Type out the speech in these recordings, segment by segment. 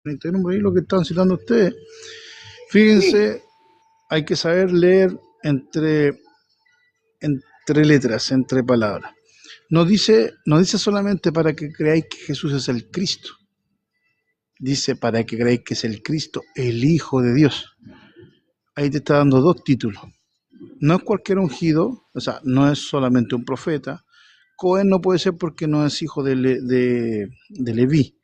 31 ahí lo que están citando ustedes. Fíjense, Sí, hay que saber leer entre letras, entre palabras. No dice solamente para que creáis que Jesús es el Cristo, dice para que creáis que es el Cristo, el Hijo de Dios. Ahí te está dando dos títulos. No es cualquier ungido, o sea, no es solamente un profeta. Cohen no puede ser porque no es hijo de Leví.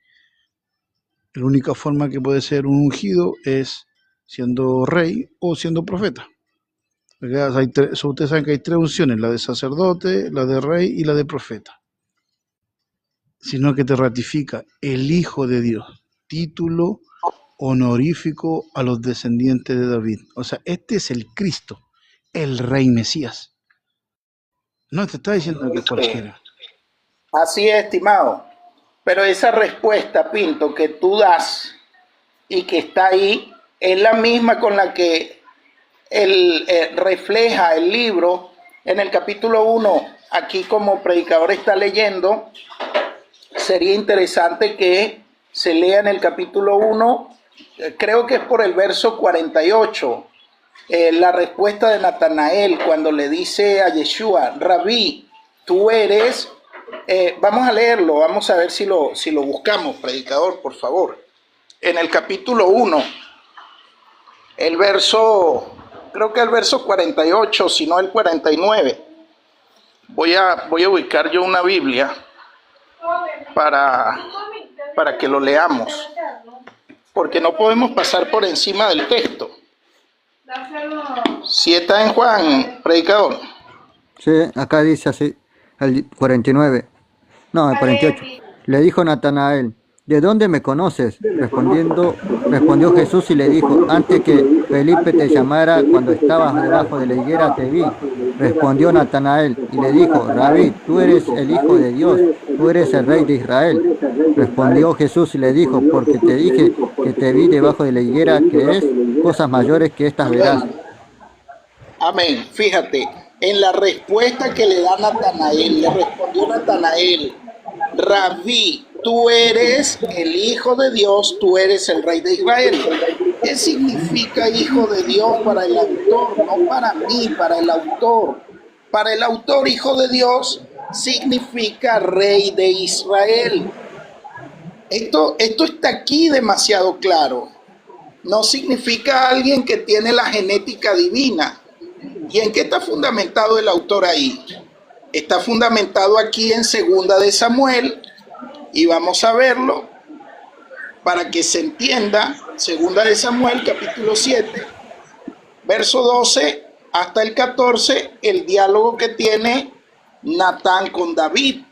La única forma que puede ser un ungido es siendo rey o siendo profeta. Ustedes saben que hay tres unciones, la de sacerdote, la de rey y la de profeta. Sino que te ratifica el Hijo de Dios, título honorífico a los descendientes de David. O sea, este es el Cristo, el Rey Mesías. No te está diciendo que es cualquiera. así es, estimado. Pero esa respuesta, Pinto, que tú das y que está ahí, es la misma con la que refleja el libro en el capítulo 1. Aquí como predicador está leyendo, sería interesante que se lea en el capítulo 1, creo que es por el verso 48, la respuesta de Natanael cuando le dice a Yeshua, Rabí, tú eres, vamos a leerlo, vamos a ver si lo buscamos, predicador, por favor. En el capítulo 1, el verso, creo que el verso 48, si no el 49. Voy a ubicar yo una Biblia para, para que lo leamos, porque no podemos pasar por encima del texto. Si está en Juan, predicador. Sí, acá dice así, el 49. No, el 48. Le dijo Natanael, ¿de dónde me conoces? Respondió Jesús y le dijo, antes que Felipe te llamara, cuando estabas debajo de la higuera te vi. Respondió Natanael y le dijo, Rabí, tú eres el Hijo de Dios, tú eres el Rey de Israel. Respondió Jesús y le dijo, porque te dije que te vi debajo de la higuera, que es, cosas mayores que estas verás. Amén. Amén. Fíjate, en la respuesta que le da Natanael, le respondió Natanael, Rabí, tú eres el Hijo de Dios, tú eres el Rey de Israel. ¿Qué significa Hijo de Dios para el autor? No para mí, para el autor. Para el autor, Hijo de Dios significa Rey de Israel. Esto está aquí demasiado claro. No significa alguien que tiene la genética divina. ¿Y en qué está fundamentado el autor ahí? Está fundamentado aquí en Segunda de Samuel, y vamos a verlo para que se entienda. Segunda de Samuel, capítulo 7, verso 12 hasta el 14, el diálogo que tiene Natán con David.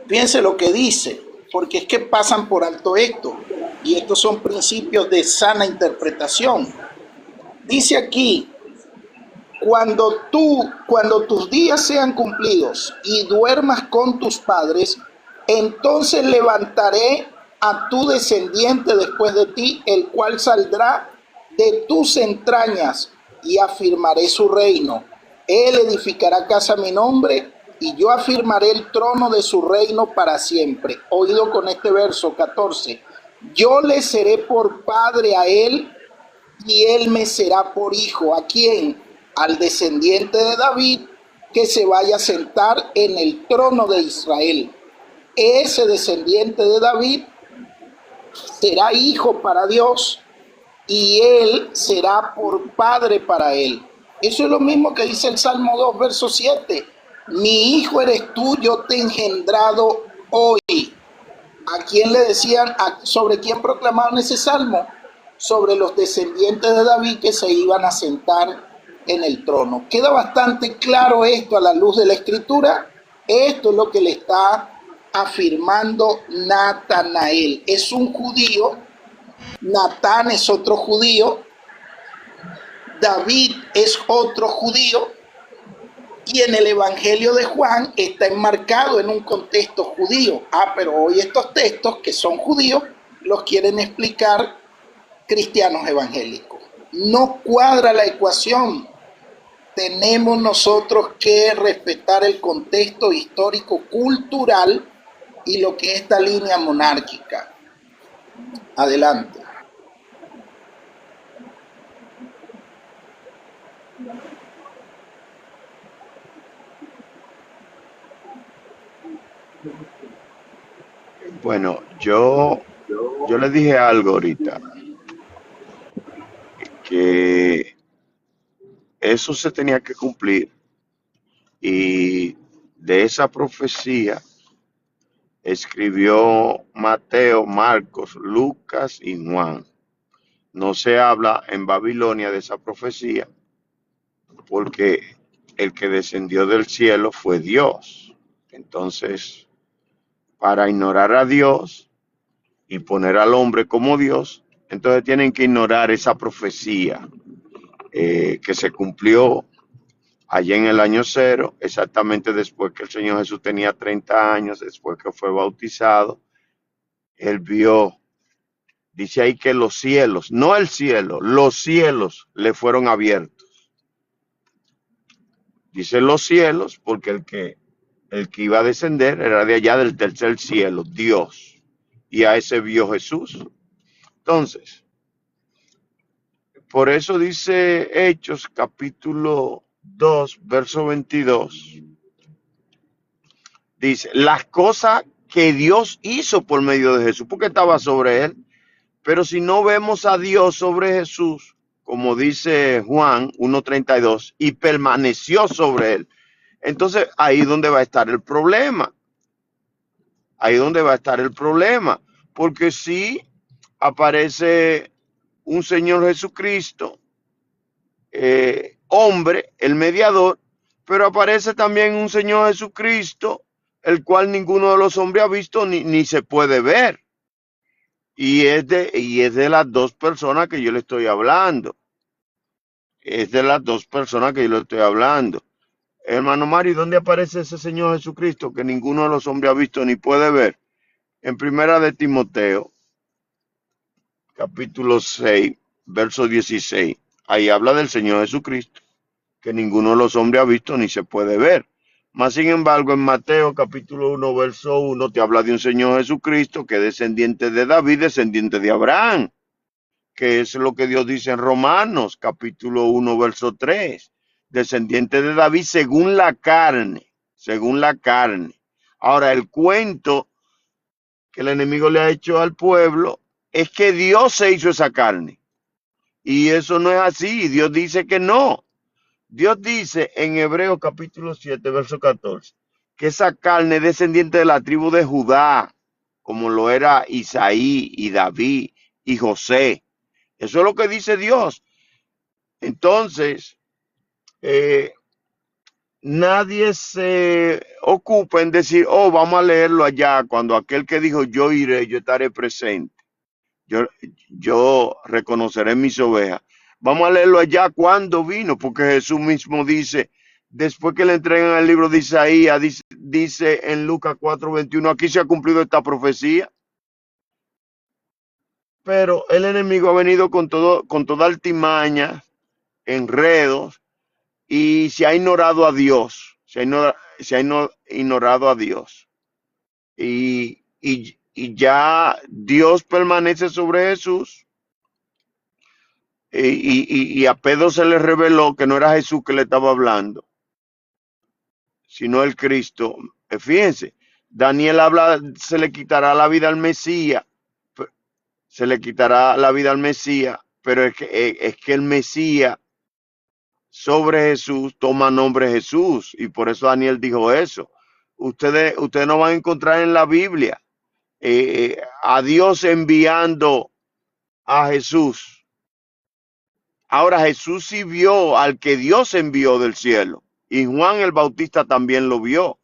Fíjense lo que dice, porque es que pasan por alto esto, y estos son principios de sana interpretación. Dice aquí, cuando tus días sean cumplidos y duermas con tus padres, entonces levantaré a tu descendiente después de ti, el cual saldrá de tus entrañas, y afirmaré su reino. Él edificará casa a mi nombre, y yo afirmaré el trono de su reino para siempre. Oído con este verso 14. Yo le seré por padre a él, y él me será por hijo. ¿A quién? Al descendiente de David, que se vaya a sentar en el trono de Israel. Ese descendiente de David será hijo para Dios, y él será por padre para él. Eso es lo mismo que dice el Salmo 2, verso 7. Mi hijo eres tú, yo te he engendrado hoy. ¿A quién le decían? ¿Sobre quién proclamaban ese salmo? Sobre los descendientes de David que se iban a sentar en el trono. Queda bastante claro esto a la luz de la Escritura. Esto es lo que le está afirmando Natanael. Es un judío, Natán es otro judío, David es otro judío, y en el Evangelio de Juan está enmarcado en un contexto judío. Pero hoy estos textos que son judíos los quieren explicar cristianos evangélicos. No cuadra la ecuación. Tenemos nosotros que respetar el contexto histórico, cultural y lo que es esta línea monárquica. Adelante. Bueno, yo le dije algo ahorita, que eso se tenía que cumplir y de esa profecía escribió Mateo, Marcos, Lucas y Juan. No se habla en Babilonia de esa profecía porque el que descendió del cielo fue Dios. Entonces, para ignorar a Dios y poner al hombre como Dios, entonces tienen que ignorar esa profecía que se cumplió allá en el año cero, exactamente después que el Señor Jesús tenía 30 años, después que fue bautizado. Él vio, dice ahí que los cielos, no el cielo, los cielos le fueron abiertos. Dice los cielos porque el que iba a descender era de allá del tercer cielo, Dios. Y a ese vio Jesús. Entonces, por eso dice Hechos capítulo 2, verso 22. Dice, las cosas que Dios hizo por medio de Jesús, porque estaba sobre él. Pero si no vemos a Dios sobre Jesús, como dice Juan 1:32, y permaneció sobre él, entonces ahí donde va a estar el problema. Ahí donde va a estar el problema. Porque si aparece un Señor Jesucristo, hombre, el mediador, pero aparece también un Señor Jesucristo, el cual ninguno de los hombres ha visto ni se puede ver. Y es de las dos personas que yo le estoy hablando. Es de las dos personas que yo le estoy hablando. Hermano Mario, ¿dónde aparece ese Señor Jesucristo que ninguno de los hombres ha visto ni puede ver? En primera de Timoteo, capítulo 6, verso 16. Ahí habla del Señor Jesucristo, que ninguno de los hombres ha visto ni se puede ver. Mas, sin embargo, en Mateo, capítulo 1, verso 1, te habla de un Señor Jesucristo que es descendiente de David, descendiente de Abraham, que es lo que Dios dice en Romanos, capítulo 1, verso 3. Descendiente de David según la carne, según la carne. Ahora, el cuento que el enemigo le ha hecho al pueblo es que Dios se hizo esa carne. Y eso no es así. Dios dice que no. Dios dice en Hebreos capítulo 7, verso 14, que esa carne es descendiente de la tribu de Judá, como lo era Isaí y David y José. Eso es lo que dice Dios. Entonces, nadie se ocupa en decir, oh, vamos a leerlo allá, cuando aquel que dijo, yo iré, yo estaré presente. Yo reconoceré mis ovejas. Vamos a leerlo allá cuando vino, porque Jesús mismo dice, después que le entregan el libro de Isaías, dice en Lucas 4:21, aquí se ha cumplido esta profecía. Pero el enemigo ha venido con toda altimaña, enredos, y se ha ignorado a Dios. Se ha ignorado a Dios. Y ya Dios permanece sobre Jesús. Y a Pedro se le reveló que no era Jesús que le estaba hablando, sino el Cristo. Fíjense, Daniel habla, se le quitará la vida al Mesías, se le quitará la vida al Mesías, pero es que el Mesías sobre Jesús toma nombre Jesús, y por eso Daniel dijo eso. Ustedes no van a encontrar en la Biblia a Dios enviando a Jesús. Ahora Jesús sí vio al que Dios envió del cielo, y Juan el Bautista también lo vio.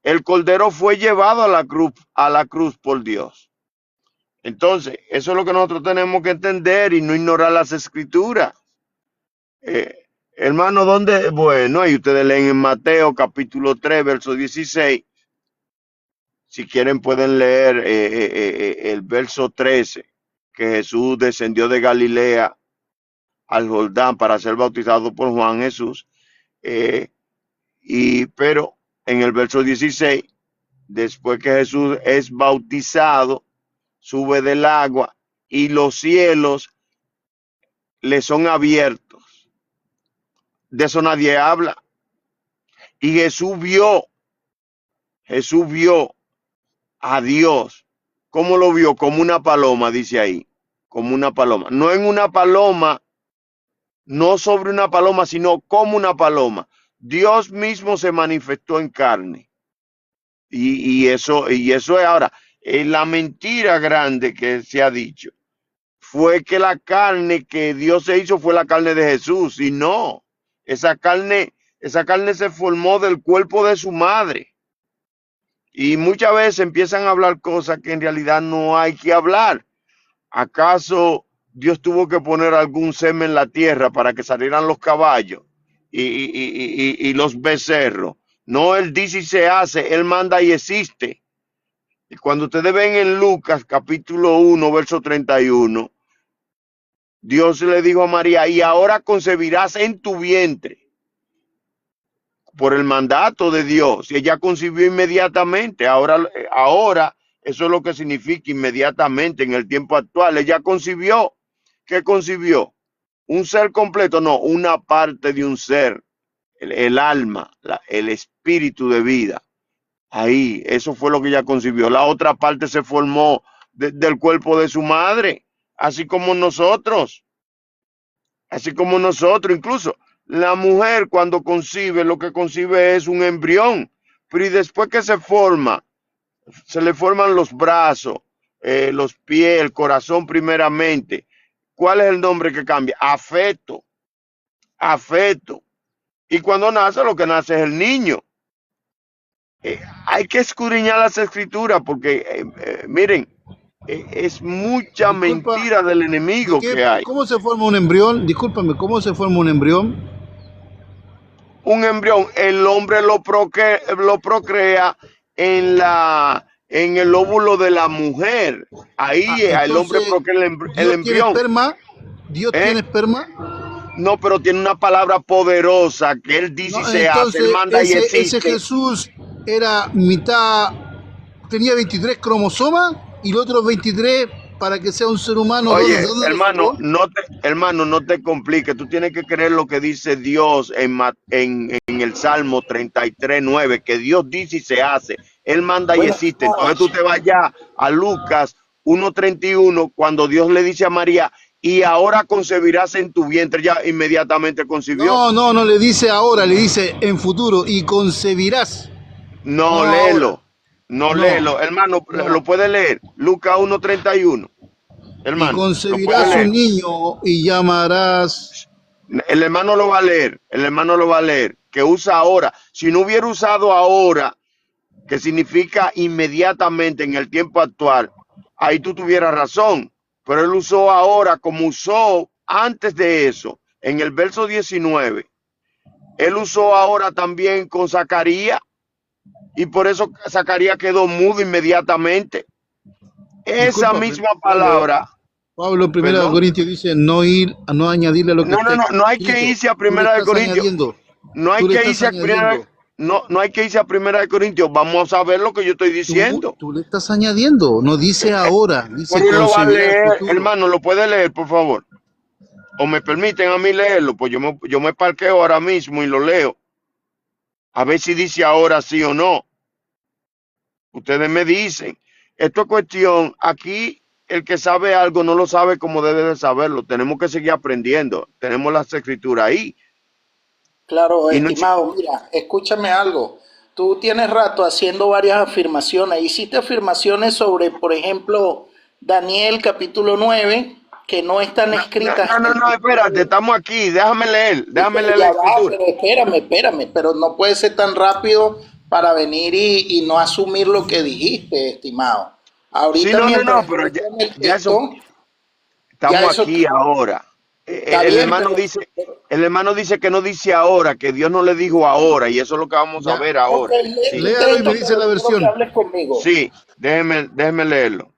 El Cordero fue llevado a la cruz por Dios. Entonces, eso es lo que nosotros tenemos que entender y no ignorar las escrituras. Hermano, ¿dónde? Bueno, ahí ustedes leen en Mateo capítulo 3, verso 16. Si quieren pueden leer el verso 13, que Jesús descendió de Galilea al Jordán para ser bautizado por Juan Jesús. Pero en el verso 16, después que Jesús es bautizado, sube del agua y los cielos le son abiertos. De eso nadie habla. Y Jesús vio a Dios. ¿Cómo lo vio? Como una paloma, dice ahí. Como una paloma. No en una paloma, no sobre una paloma, sino como una paloma. Dios mismo se manifestó en carne. Y eso es ahora. La mentira grande que se ha dicho fue que la carne que Dios se hizo fue la carne de Jesús. Y no, esa carne se formó del cuerpo de su madre. Y muchas veces empiezan a hablar cosas que en realidad no hay que hablar. ¿Acaso Dios tuvo que poner algún semen en la tierra para que salieran los caballos y los becerros? No, Él dice y se hace, Él manda y existe. Y cuando ustedes ven en Lucas capítulo 1, verso 31, Dios le dijo a María, y ahora concebirás en tu vientre, por el mandato de Dios. Y ella concibió inmediatamente. Ahora, eso es lo que significa inmediatamente en el tiempo actual. Ella concibió. ¿Qué concibió? ¿Un ser completo? No, una parte de un ser. El alma, el espíritu de vida. Ahí, eso fue lo que ella concibió. La otra parte se formó del cuerpo de su madre, así como nosotros. Así como nosotros, incluso la mujer cuando concibe, lo que concibe es un embrión, pero y después que se forma, se le forman los brazos, los pies, el corazón primeramente. ¿Cuál es el nombre que cambia? Afecto, afecto. Y cuando nace, lo que nace es el niño. Hay que escudriñar las escrituras porque, miren, es mucha Disculpa, mentira del enemigo que hay. ¿cómo se forma un embrión? Discúlpame, ¿cómo se forma un embrión? Un embrión, el hombre lo procrea en el óvulo de la mujer. Ahí el hombre Entonces, procrea el ¿Dios tiene embrión. esperma? ¿Dios ¿Eh? tiene esperma? No, pero tiene una palabra poderosa que él dice y No, se hace, él entonces, manda y ese existe. Jesús era mitad, tenía 23 cromosomas y los otros 23 para que sea un ser humano. Oye, ¿Dónde lo hermano, sacó? no te compliques. Tú tienes que creer lo que dice Dios en el Salmo 33:9, que Dios dice y se hace. Él manda y Bueno, existe. Entonces tú te vas ya a Lucas 1:31, cuando Dios le dice a María, y ahora concebirás en tu vientre. Ya inmediatamente concibió. No le dice ahora, le dice en futuro y concebirás. No, No ahora. léelo. No, No, léelo. Hermano, lo no. puede leer. Lucas 1:31. Y Hermano, lo puede concebirás leer. un niño y llamarás. El hermano lo va a leer, que usa ahora. Si no hubiera usado ahora, que significa inmediatamente en el tiempo actual, ahí tú tuvieras razón. Pero él usó ahora como usó antes de eso, en el verso 19. Él usó ahora también con Zacarías y por eso Zacarías quedó mudo inmediatamente. Esa Disculpa, misma Pablo. palabra, Pablo en 1 perdón, Corintios dice no añadirle a lo que está no hay que escrito. irse a Tú le Primera de estás Corintios. añadiendo. No hay Tú le que estás irse a primera, añadiendo. no hay que irse a Primera de Corintios. Vamos a ver lo que yo estoy diciendo. Tú le estás añadiendo. No dice ahora, dice Pero él lo va a concebirá el leer, futuro. hermano, lo puede leer, por favor. O me permiten a mí leerlo, pues yo me parqueo ahora mismo y lo leo. A ver si dice ahora sí o no. Ustedes me dicen. Esto es cuestión, aquí el que sabe algo no lo sabe como debe de saberlo. Tenemos que seguir aprendiendo. Tenemos las escrituras ahí. claro, Y no, estimado, mira, escúchame algo. Tú tienes rato haciendo varias afirmaciones. Hiciste afirmaciones sobre, por ejemplo, Daniel capítulo 9, que no están escritas en el espérate, libro. estamos aquí. Déjame leer la Ya va, escritura. pero espérame, pero no puede ser tan rápido para venir y no asumir lo que dijiste, estimado. Sí, Ahorita mientras pero estoy con el ya eso, texto, ya estamos eso aquí ahora. está El bien, hermano dice, que no dice ahora, que Dios no le dijo ahora, y eso es lo que vamos a Ya. ver ok, ahora. lee Sí, tu Léalo y me texto, dice pero la quiero que versión. hables conmigo. sí, déjeme leerlo.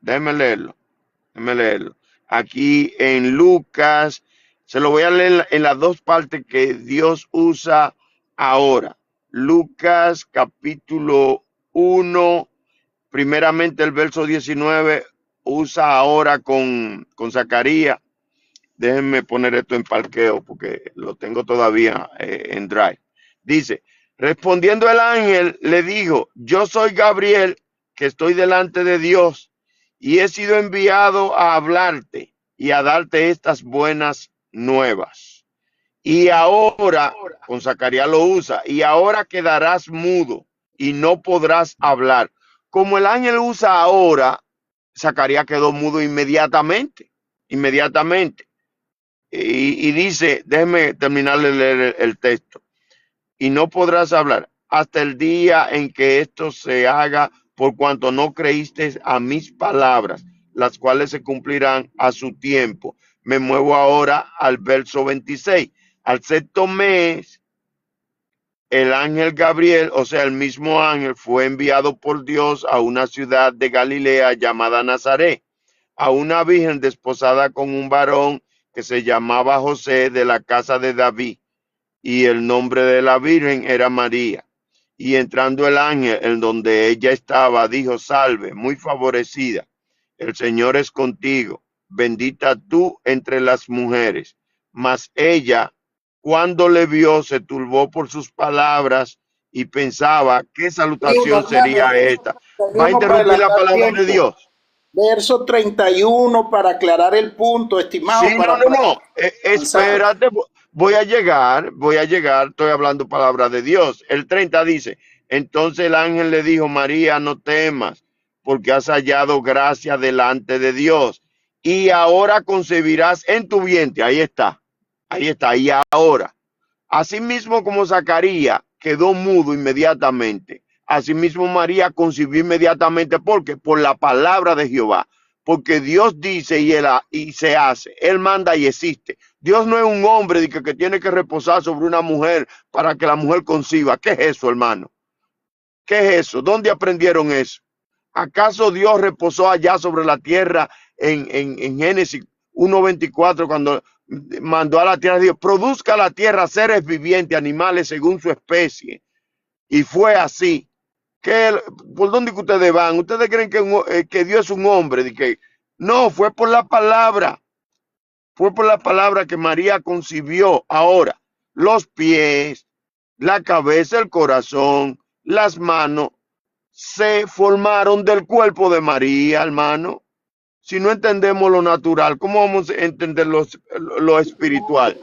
Aquí en Lucas, se lo voy a leer en las dos partes que Dios usa ahora. Lucas capítulo 1, primeramente el verso 19, usa ahora con Zacarías. Déjenme poner esto en parqueo porque lo tengo todavía en Drive. Dice, respondiendo el ángel, le dijo, yo soy Gabriel, que estoy delante de Dios, y he sido enviado a hablarte y a darte estas buenas nuevas. Y ahora, con Zacarías lo usa, y ahora quedarás mudo y no podrás hablar. Como el ángel usa ahora, Zacarías quedó mudo inmediatamente. Y dice, déjeme terminar de leer el texto. Y no podrás hablar hasta el día en que esto se haga, por cuanto no creíste a mis palabras, las cuales se cumplirán a su tiempo. Me muevo ahora al verso 26. Al sexto mes, el ángel Gabriel, o sea, el mismo ángel, fue enviado por Dios a una ciudad de Galilea llamada Nazaret, a una virgen desposada con un varón que se llamaba José, de la casa de David, y el nombre de la virgen era María. Y entrando el ángel en donde ella estaba, dijo, salve, muy favorecida, el Señor es contigo, bendita tú entre las mujeres. Mas ella, cuando le vio, se turbó por sus palabras y pensaba, ¿qué salutación sería esta? ¿Va a 31 para interrumpir la adelantar palabra de tiempo. Dios? Verso 31 para aclarar el punto, estimado, Sí, no. avanzar. Espérate, voy a llegar, estoy hablando palabra de Dios. El 30 dice, entonces el ángel le dijo, María, no temas, porque has hallado gracia delante de Dios. Y ahora concebirás en tu vientre, ahí está, y ahora. Asimismo como Zacarías quedó mudo inmediatamente, asimismo María concibió inmediatamente, porque por la palabra de Jehová, porque Dios dice y se hace, Él manda y existe. Dios no es un hombre que tiene que reposar sobre una mujer para que la mujer conciba. ¿Qué es eso, hermano? ¿Qué es eso? ¿Dónde aprendieron eso? ¿Acaso Dios reposó allá sobre la tierra en Génesis 1:24 cuando mandó a la tierra? Dios, produzca la tierra seres vivientes, animales según su especie. Y fue así. ¿Por dónde que ustedes van? ¿Ustedes creen que Dios es un hombre? No, fue por la palabra. Fue por la palabra que María concibió. Ahora, los pies, la cabeza, el corazón, las manos, se formaron del cuerpo de María, hermano. Si no entendemos lo natural, ¿cómo vamos a entender lo espiritual?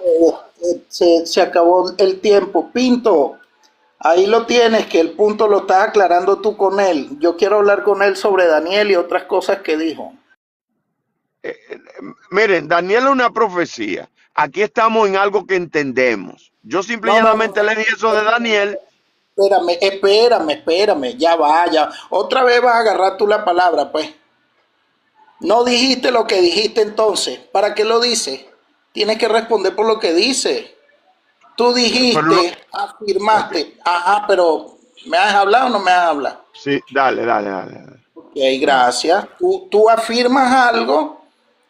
Se acabó el tiempo. Pinto, ahí lo tienes, que el punto lo estás aclarando tú con él. Yo quiero hablar con él sobre Daniel y otras cosas que dijo. Miren, Daniel es una profecía. Aquí estamos en algo que entendemos. Yo simple y No, no, no. llanamente le dije eso de Daniel. Espérame, ya vaya. Otra vez vas a agarrar tú la palabra, pues. No dijiste lo que dijiste entonces. ¿Para qué lo dices? Tienes que responder por lo que dice. Tú dijiste, afirmaste. Okay. Ajá, pero ¿me has hablado o no me has hablado? Sí, dale. Ok, gracias. Tú afirmas algo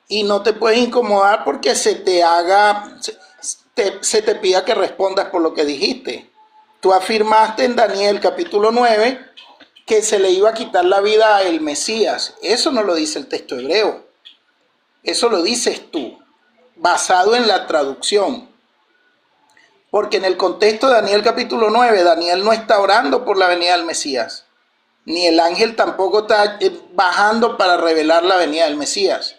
y no te puedes incomodar porque se te pida que respondas por lo que dijiste. Tú afirmaste en Daniel capítulo 9 que se le iba a quitar la vida al Mesías. Eso no lo dice el texto hebreo. Eso lo dices tú, basado en la traducción. Porque en el contexto de Daniel capítulo 9, Daniel no está orando por la venida del Mesías. Ni el ángel tampoco está bajando para revelar la venida del Mesías.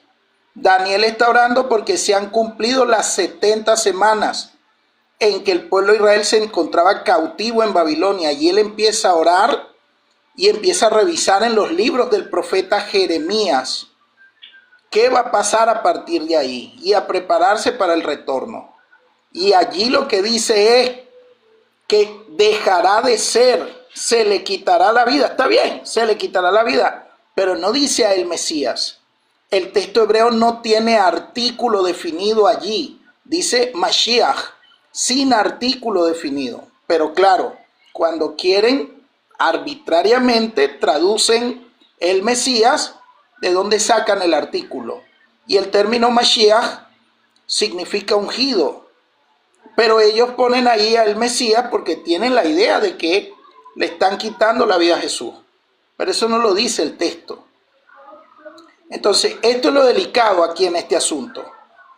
Daniel está orando porque se han cumplido las 70 semanas en que el pueblo de Israel se encontraba cautivo en Babilonia, y él empieza a orar y empieza a revisar en los libros del profeta Jeremías qué va a pasar a partir de ahí y a prepararse para el retorno. Y allí lo que dice es que dejará de ser, se le quitará la vida. Está bien, se le quitará la vida, pero no dice a el Mesías. El texto hebreo no tiene artículo definido allí. Dice Mashiach, sin artículo definido. Pero claro, cuando quieren arbitrariamente traducen el Mesías, ¿de dónde sacan el artículo? Y el término Mashiach significa ungido. Pero ellos ponen ahí al Mesías porque tienen la idea de que le están quitando la vida a Jesús. Pero eso no lo dice el texto. Entonces, esto es lo delicado aquí en este asunto.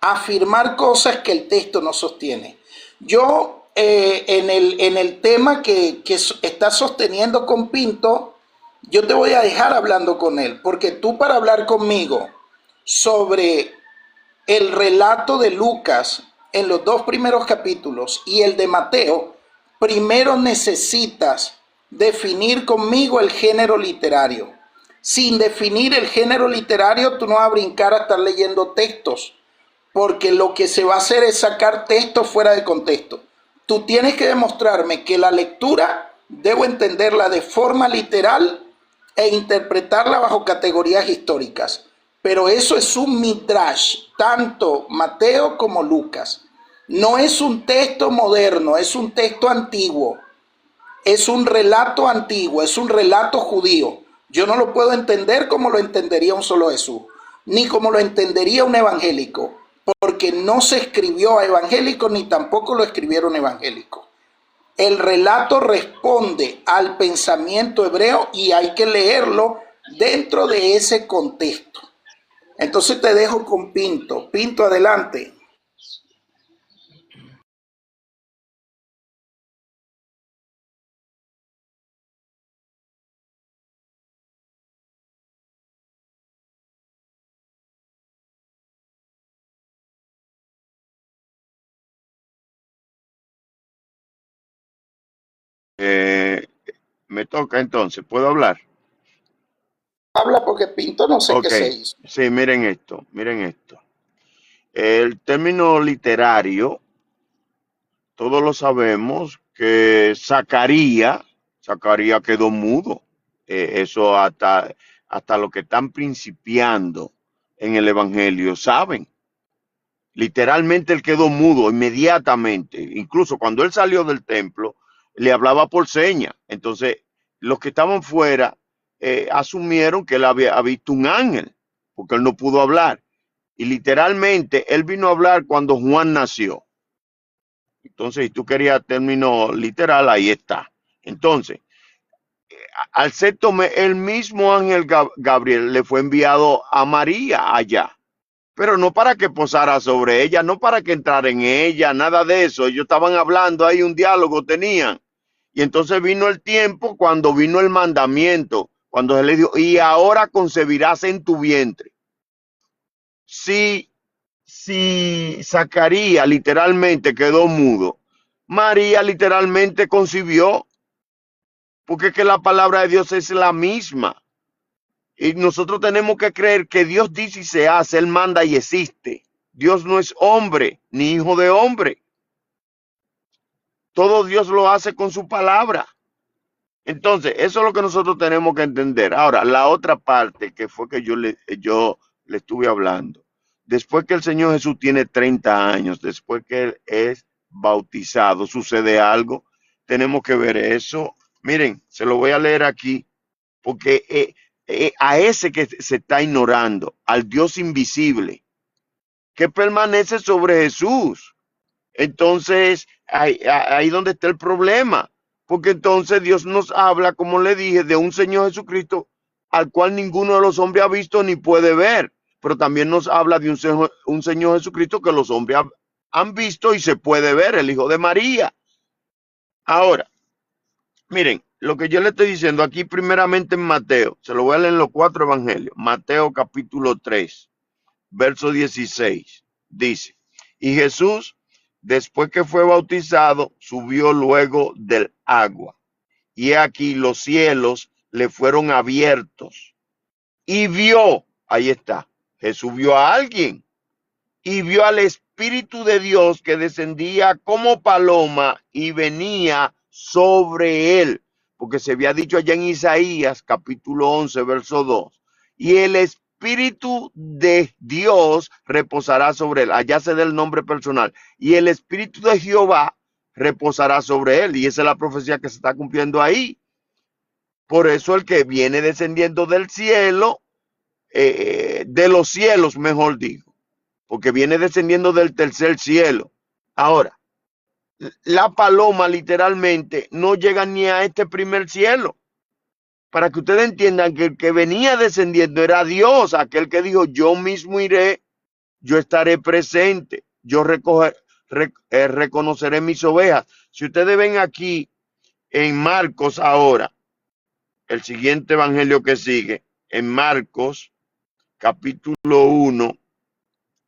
Afirmar cosas que el texto no sostiene. Yo, en el tema que está sosteniendo con Pinto, yo te voy a dejar hablando con él, porque tú para hablar conmigo sobre el relato de Lucas en los dos primeros capítulos y el de Mateo, primero necesitas definir conmigo el género literario. Sin definir el género literario, tú no vas a brincar a estar leyendo textos, porque lo que se va a hacer es sacar textos fuera de contexto. Tú tienes que demostrarme que la lectura debo entenderla de forma literal e interpretarla bajo categorías históricas. Pero eso es un midrash, tanto Mateo como Lucas. No es un texto moderno, es un texto antiguo. Es un relato antiguo, es un relato judío. Yo no lo puedo entender como lo entendería un solo Jesús, ni como lo entendería un evangélico, porque no se escribió a evangélicos ni tampoco lo escribieron evangélicos. El relato responde al pensamiento hebreo y hay que leerlo dentro de ese contexto. Entonces te dejo con Pinto. Pinto, adelante. Eh, Me toca entonces, ¿puedo hablar? Habla porque Pinto no sé qué Ok, se hizo. sí, miren esto, miren esto. El término literario, todos lo sabemos que Zacarías quedó mudo. Eso hasta los que están principiando en el Evangelio saben. Literalmente él quedó mudo inmediatamente. Incluso cuando él salió del templo, le hablaba por señas. Entonces, los que estaban fuera asumieron que él había visto un ángel, porque él no pudo hablar. Y literalmente él vino a hablar cuando Juan nació. Entonces, si tú querías término literal, ahí está. Entonces, al séptimo, el mismo ángel Gabriel le fue enviado a María allá, pero no para que posara sobre ella, no para que entrara en ella, nada de eso. Ellos estaban hablando ahí, un diálogo tenían. Y entonces vino el tiempo cuando vino el mandamiento, cuando se le dijo, y ahora concebirás en tu vientre. Si, si Zacarías literalmente quedó mudo, María literalmente concibió, porque es que la palabra de Dios es la misma. Y nosotros tenemos que creer que Dios dice y se hace, Él manda y existe. Dios no es hombre, ni hijo de hombre. Todo Dios lo hace con su palabra. Entonces, eso es lo que nosotros tenemos que entender. Ahora, la otra parte que fue que yo le estuve hablando. Después que el Señor Jesús tiene 30 años, después que Él es bautizado, sucede algo. Tenemos que ver eso. Miren, se lo voy a leer aquí, porque a ese que se está ignorando, al Dios invisible, que permanece sobre Jesús. Entonces, ahí donde está el problema, porque entonces Dios nos habla, como le dije, de un Señor Jesucristo al cual ninguno de los hombres ha visto ni puede ver, pero también nos habla de un Señor Jesucristo que los hombres han visto y se puede ver, el Hijo de María. Ahora, miren, lo que yo le estoy diciendo aquí primeramente en Mateo, se lo voy a leer en los 4 evangelios. Mateo capítulo 3, verso 16, dice, y Jesús, después que fue bautizado, subió luego del agua. Y aquí los cielos le fueron abiertos. Y vio, ahí está, Jesús vio a alguien. Y vio al Espíritu de Dios que descendía como paloma y venía sobre él, porque se había dicho allá en Isaías capítulo 11 verso 2, y el Espíritu de Dios reposará sobre él, allá se da el nombre personal, y el Espíritu de Jehová reposará sobre él, y esa es la profecía que se está cumpliendo ahí. Por eso el que viene descendiendo del cielo, de los cielos mejor digo, porque viene descendiendo del tercer cielo. Ahora, la paloma literalmente no llega ni a este primer cielo. para que ustedes entiendan que el que venía descendiendo era Dios, aquel que dijo, yo mismo iré, yo estaré presente, yo reconoceré mis ovejas. Si ustedes ven aquí en Marcos ahora, el siguiente evangelio que sigue, en Marcos capítulo 1,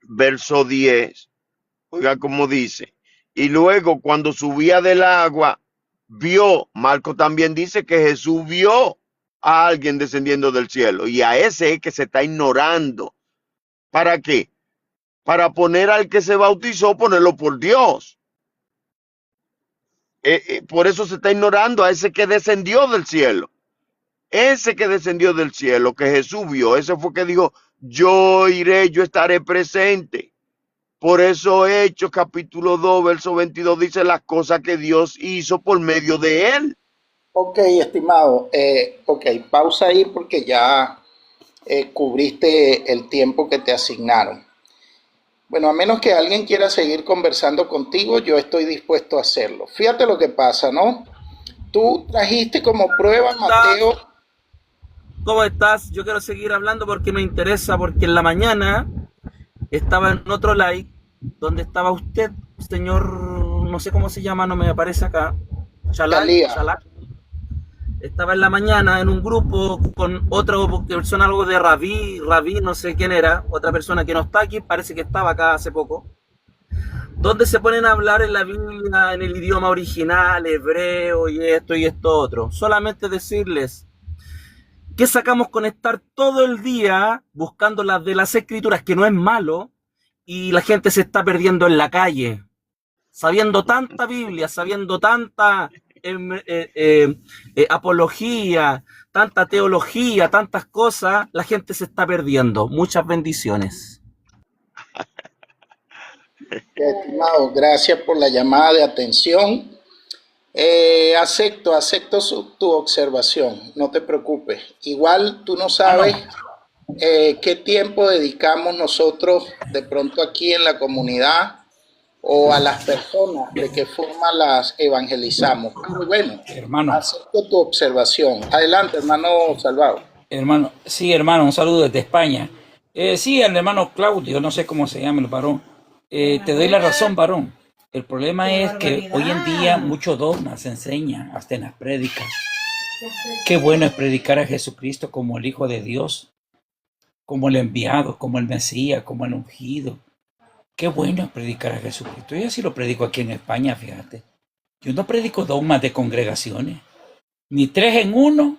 verso 10, oiga cómo dice, y luego cuando subía del agua, vio, Marcos también dice que Jesús vio a alguien descendiendo del cielo, y a ese es que se está ignorando. ¿Para qué? Para poner al que se bautizó, ponerlo por Dios. Por eso se está ignorando a ese que descendió del cielo. Ese que descendió del cielo, que Jesús vio, ese fue que dijo, yo iré, yo estaré presente. Por eso Hechos capítulo 2, verso 22 dice las cosas que Dios hizo por medio de él. Ok, estimado. Ok, pausa ahí porque ya cubriste el tiempo que te asignaron. Bueno, a menos que alguien quiera seguir conversando contigo, yo estoy dispuesto a hacerlo. Fíjate lo que pasa, ¿no? Tú trajiste como prueba, Mateo. ¿Cómo estás? Yo quiero seguir hablando porque me interesa, porque en la mañana estaba en otro live donde estaba usted, señor, no sé cómo se llama, no me aparece acá, Chalai. Estaba en la mañana en un grupo con otra persona, algo de Rabí, no sé quién era, otra persona que no está aquí, parece que estaba acá hace poco, donde se ponen a hablar en la Biblia, en el idioma original, hebreo y esto otro. Solamente decirles, ¿qué sacamos con estar todo el día buscando las de las escrituras, que no es malo, y la gente se está perdiendo en la calle? Sabiendo tanta Biblia, sabiendo tanta apología, tanta teología, tantas cosas, la gente se está perdiendo. Muchas bendiciones. Estimado, gracias por la llamada de atención. Acepto tu observación, no te preocupes. Igual tú no sabes qué tiempo dedicamos nosotros de pronto aquí en la comunidad o a las personas de qué forma las evangelizamos. Pero bueno, hermano, acepto tu observación. Adelante, hermano Salvador. Hermano, sí, hermano, un saludo desde España. Sí, al hermano Claudio, no sé cómo se llama el varón. Te doy la razón, varón. El problema es que hoy en día mucho dogma se enseña, hasta en las prédicas. Qué bueno es predicar a Jesucristo como el Hijo de Dios, como el enviado, como el Mesías, como el ungido. Qué bueno es predicar a Jesucristo. Yo sí lo predico aquí en España, fíjate. Yo no predico dogmas de congregaciones, ni 3 en 1,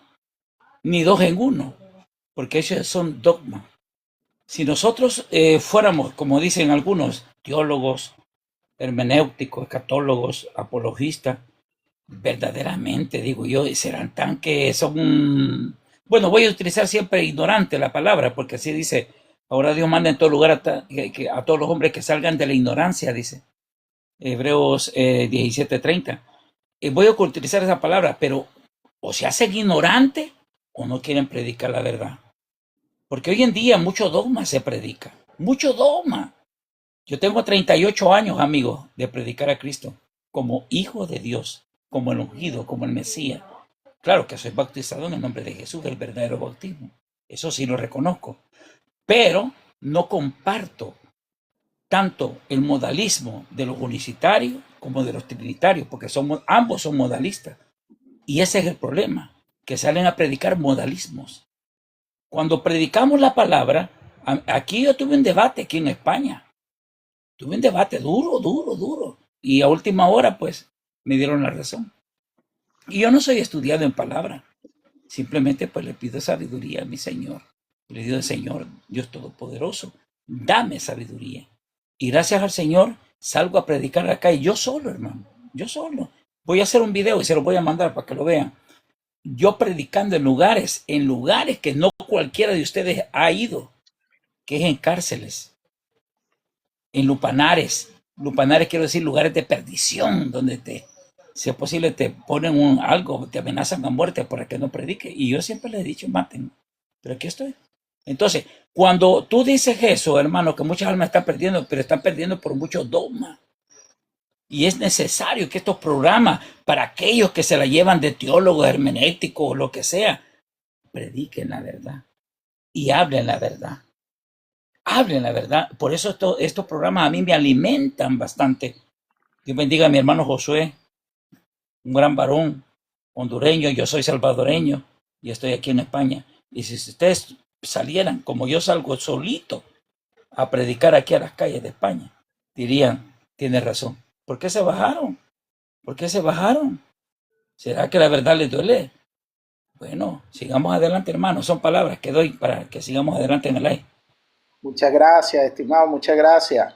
ni 2 en 1, porque esos son dogmas. Si nosotros fuéramos, como dicen algunos, teólogos, hermenéuticos, escatólogos, apologistas, verdaderamente, digo yo, serán tan que son... Bueno, voy a utilizar siempre ignorante la palabra, porque así dice, ahora Dios manda en todo lugar a todos los hombres que salgan de la ignorancia, dice Hebreos 17:30. Voy a utilizar esa palabra, pero o se hacen ignorantes o no quieren predicar la verdad. Porque hoy en día mucho dogma se predica, mucho dogma. Yo tengo 38 años, amigos, de predicar a Cristo como hijo de Dios, como el ungido, como el Mesías. Claro que soy bautizado en el nombre de Jesús, el verdadero bautismo. Eso sí lo reconozco. Pero no comparto tanto el modalismo de los unicitarios como de los trinitarios, porque ambos son modalistas. Y ese es el problema, que salen a predicar modalismos. Cuando predicamos la palabra, aquí yo tuve un debate aquí en España. Tuve un debate duro. Y a última hora, pues, me dieron la razón. Y yo no soy estudiado en palabra. Simplemente, pues, le pido sabiduría a mi Señor. Le digo al Señor, Dios Todopoderoso, dame sabiduría. Y gracias al Señor, salgo a predicar acá. Y yo solo, hermano. Yo solo. Voy a hacer un video y se lo voy a mandar para que lo vean. Yo predicando en lugares que no cualquiera de ustedes ha ido, que es en cárceles, en lupanares quiero decir lugares de perdición, donde si es posible te ponen algo, te amenazan a muerte para que no predique. Y yo siempre les he dicho, maten, pero aquí estoy. Entonces, cuando tú dices eso, hermano, que muchas almas están perdiendo, pero están perdiendo por muchos dogmas. Y es necesario que estos programas, para aquellos que se la llevan de teólogos, hermenéuticos o lo que sea, prediquen la verdad y hablen la verdad. Hablen la verdad. Por eso estos programas a mí me alimentan bastante. Dios bendiga a mi hermano Josué, un gran varón hondureño. Yo soy salvadoreño y estoy aquí en España. Y si ustedes salieran como yo salgo solito a predicar aquí a las calles de España, dirían, tiene razón. ¿Por qué se bajaron? ¿Por qué se bajaron? ¿Será que la verdad les duele? Bueno, sigamos adelante, hermano. Son palabras que doy para que sigamos adelante en el aire. Muchas gracias, estimado, muchas gracias.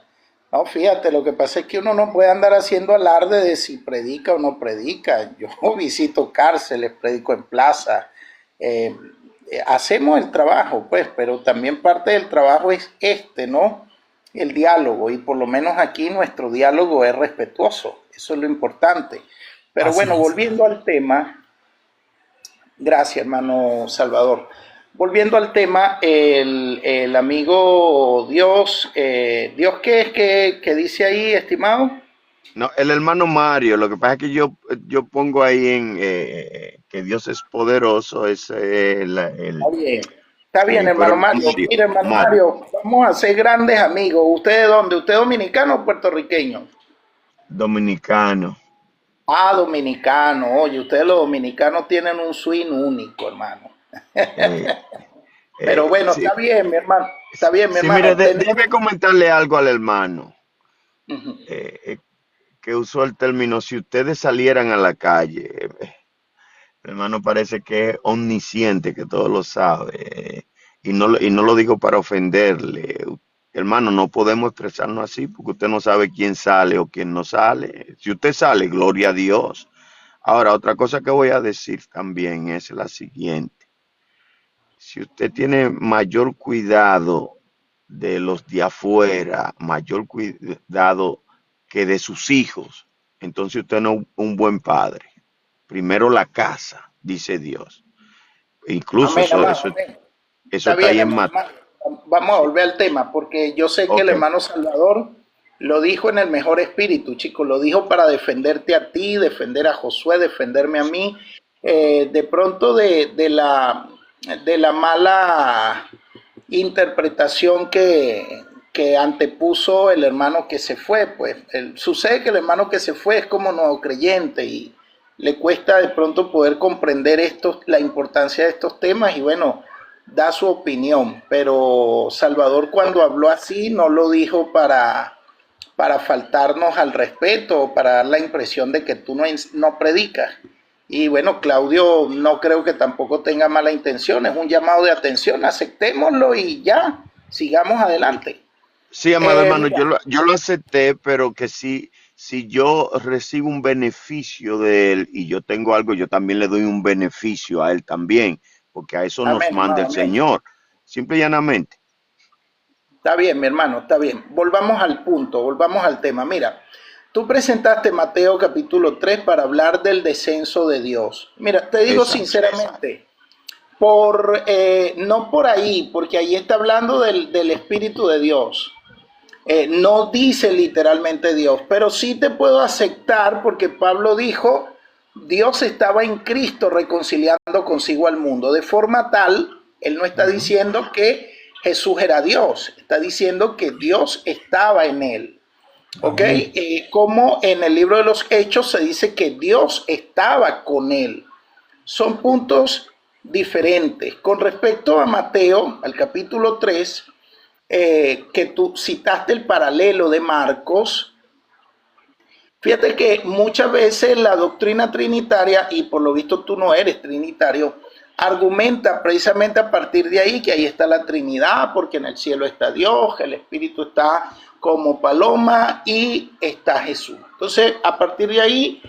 No, fíjate, lo que pasa es que uno no puede andar haciendo alarde de si predica o no predica. Yo visito cárceles, predico en plaza. Hacemos el trabajo, pues, pero también parte del trabajo es ¿no? El diálogo, y por lo menos aquí nuestro diálogo es respetuoso. Eso es lo importante. Pero Así bueno, es. volviendo al tema, gracias, hermano Salvador. Volviendo al tema, el amigo Dios, ¿Dios qué es que dice ahí, estimado? No, el hermano Mario, lo que pasa es que yo pongo ahí en que Dios es poderoso, es Está bien, hermano pero Mario. Mario, Mira, hermano Mario, Mario, vamos a ser grandes amigos. ¿Usted de dónde? ¿Usted es dominicano o puertorriqueño? dominicano. Ah, dominicano. Oye, ustedes los dominicanos tienen un swing único, hermano. Eh, Pero bueno, sí, está bien, mi hermano. Está bien, mi sí, mire, hermano. déjeme comentarle algo al hermano, Ujú. que usó el término, si ustedes salieran a la calle, el hermano parece que es omnisciente, que todo lo sabe, y no lo digo para ofenderle. Hermano, no podemos expresarnos así porque usted no sabe quién sale o quién no sale. Si usted sale, gloria a Dios. Ahora, otra cosa que voy a decir también es la siguiente. Si usted tiene mayor cuidado de los de afuera, mayor cuidado que de sus hijos, entonces usted no es un buen padre. Primero la casa, dice Dios. Incluso Amén, hermano. Amén. eso Está está ahí bien, en hermano. Mateo. Vamos a Sí. volver al tema, porque yo sé que el Ok. hermano Salvador lo dijo en el mejor espíritu, chicos. Lo dijo para defenderte a ti, defender a Josué, defenderme a mí. De pronto de la mala interpretación que antepuso el hermano que se fue, pues sucede que el hermano que se fue es como nuevo creyente y le cuesta de pronto poder comprender la importancia de estos temas y bueno, da su opinión, pero Salvador cuando habló así no lo dijo para faltarnos al respeto o para dar la impresión de que tú no predicas. Y bueno, Claudio no creo que tampoco tenga mala intención, es un llamado de atención, aceptémoslo y ya, sigamos adelante. Sí, amado hermano, Mira, yo lo acepté, pero que si yo recibo un beneficio de él y yo tengo algo, yo también le doy un beneficio a él también, porque a eso nos amén, manda hermano, el amén. Señor, simple y llanamente. Está bien, mi hermano, está bien. Volvamos al punto, volvamos al tema. Mira, tú presentaste Mateo capítulo 3 para hablar del descenso de Dios. Mira, te digo Exacto. sinceramente, no por ahí, porque ahí está hablando del Espíritu de Dios. No dice literalmente Dios, pero sí te puedo aceptar porque Pablo dijo, Dios estaba en Cristo reconciliando consigo al mundo, de forma tal, él no está Ujú. diciendo que Jesús era Dios, está diciendo que Dios estaba en él. ¿Ok? Amén. Como en el libro de los Hechos se dice que Dios estaba con él. Son puntos diferentes. Con respecto a Mateo, al capítulo 3, que tú citaste el paralelo de Marcos, fíjate que muchas veces la doctrina trinitaria, y por lo visto tú no eres trinitario, argumenta precisamente a partir de ahí que ahí está la Trinidad, porque en el cielo está Dios, el Espíritu está como paloma y está Jesús. Entonces, a partir de ahí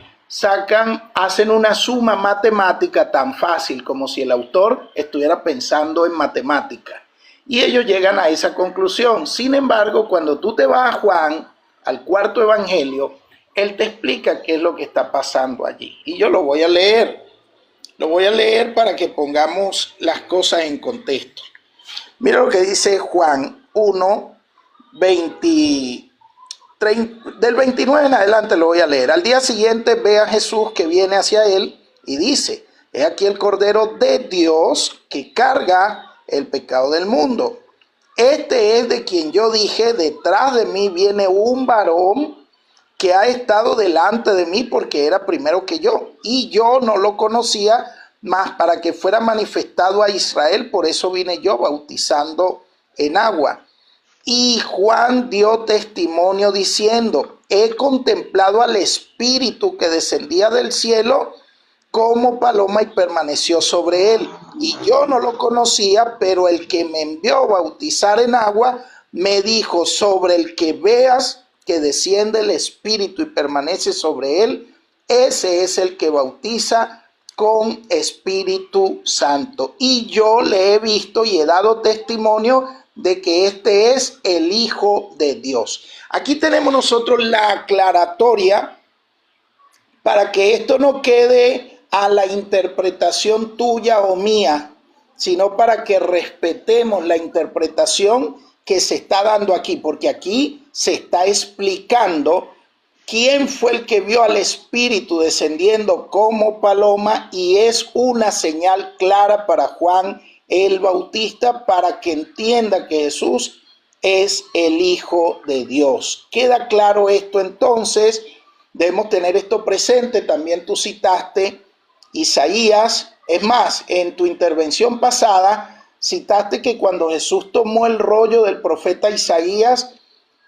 hacen una suma matemática tan fácil como si el autor estuviera pensando en matemática. Y ellos llegan a esa conclusión. Sin embargo, cuando tú te vas a Juan, al cuarto evangelio, él te explica qué es lo que está pasando allí. Y yo lo voy a leer. Lo voy a leer para que pongamos las cosas en contexto. Mira lo que dice Juan 1, 20, 30, del 29 en adelante lo voy a leer. Al día siguiente ve a Jesús que viene hacia él y dice, He aquí el Cordero de Dios que carga el pecado del mundo. Este es de quien yo dije, detrás de mí viene un varón que ha estado delante de mí porque era primero que yo, y yo no lo conocía, mas para que fuera manifestado a Israel, por eso vine yo bautizando en agua. Y Juan dio testimonio diciendo, he contemplado al Espíritu que descendía del cielo como paloma y permaneció sobre él. Y yo no lo conocía, pero el que me envió a bautizar en agua me dijo, sobre el que veas que desciende el Espíritu y permanece sobre él, ese es el que bautiza con Espíritu Santo. Y yo le he visto y he dado testimonio de que este es el Hijo de Dios. Aquí tenemos nosotros la aclaratoria para que esto no quede a la interpretación tuya o mía, sino para que respetemos la interpretación que se está dando aquí, porque aquí se está explicando quién fue el que vio al Espíritu descendiendo como paloma, y es una señal clara para Juan el Bautista para que entienda que Jesús es el Hijo de Dios. ¿Queda claro esto entonces? Debemos tener esto presente. También tú citaste Isaías. Es más, en tu intervención pasada citaste que cuando Jesús tomó el rollo del profeta Isaías,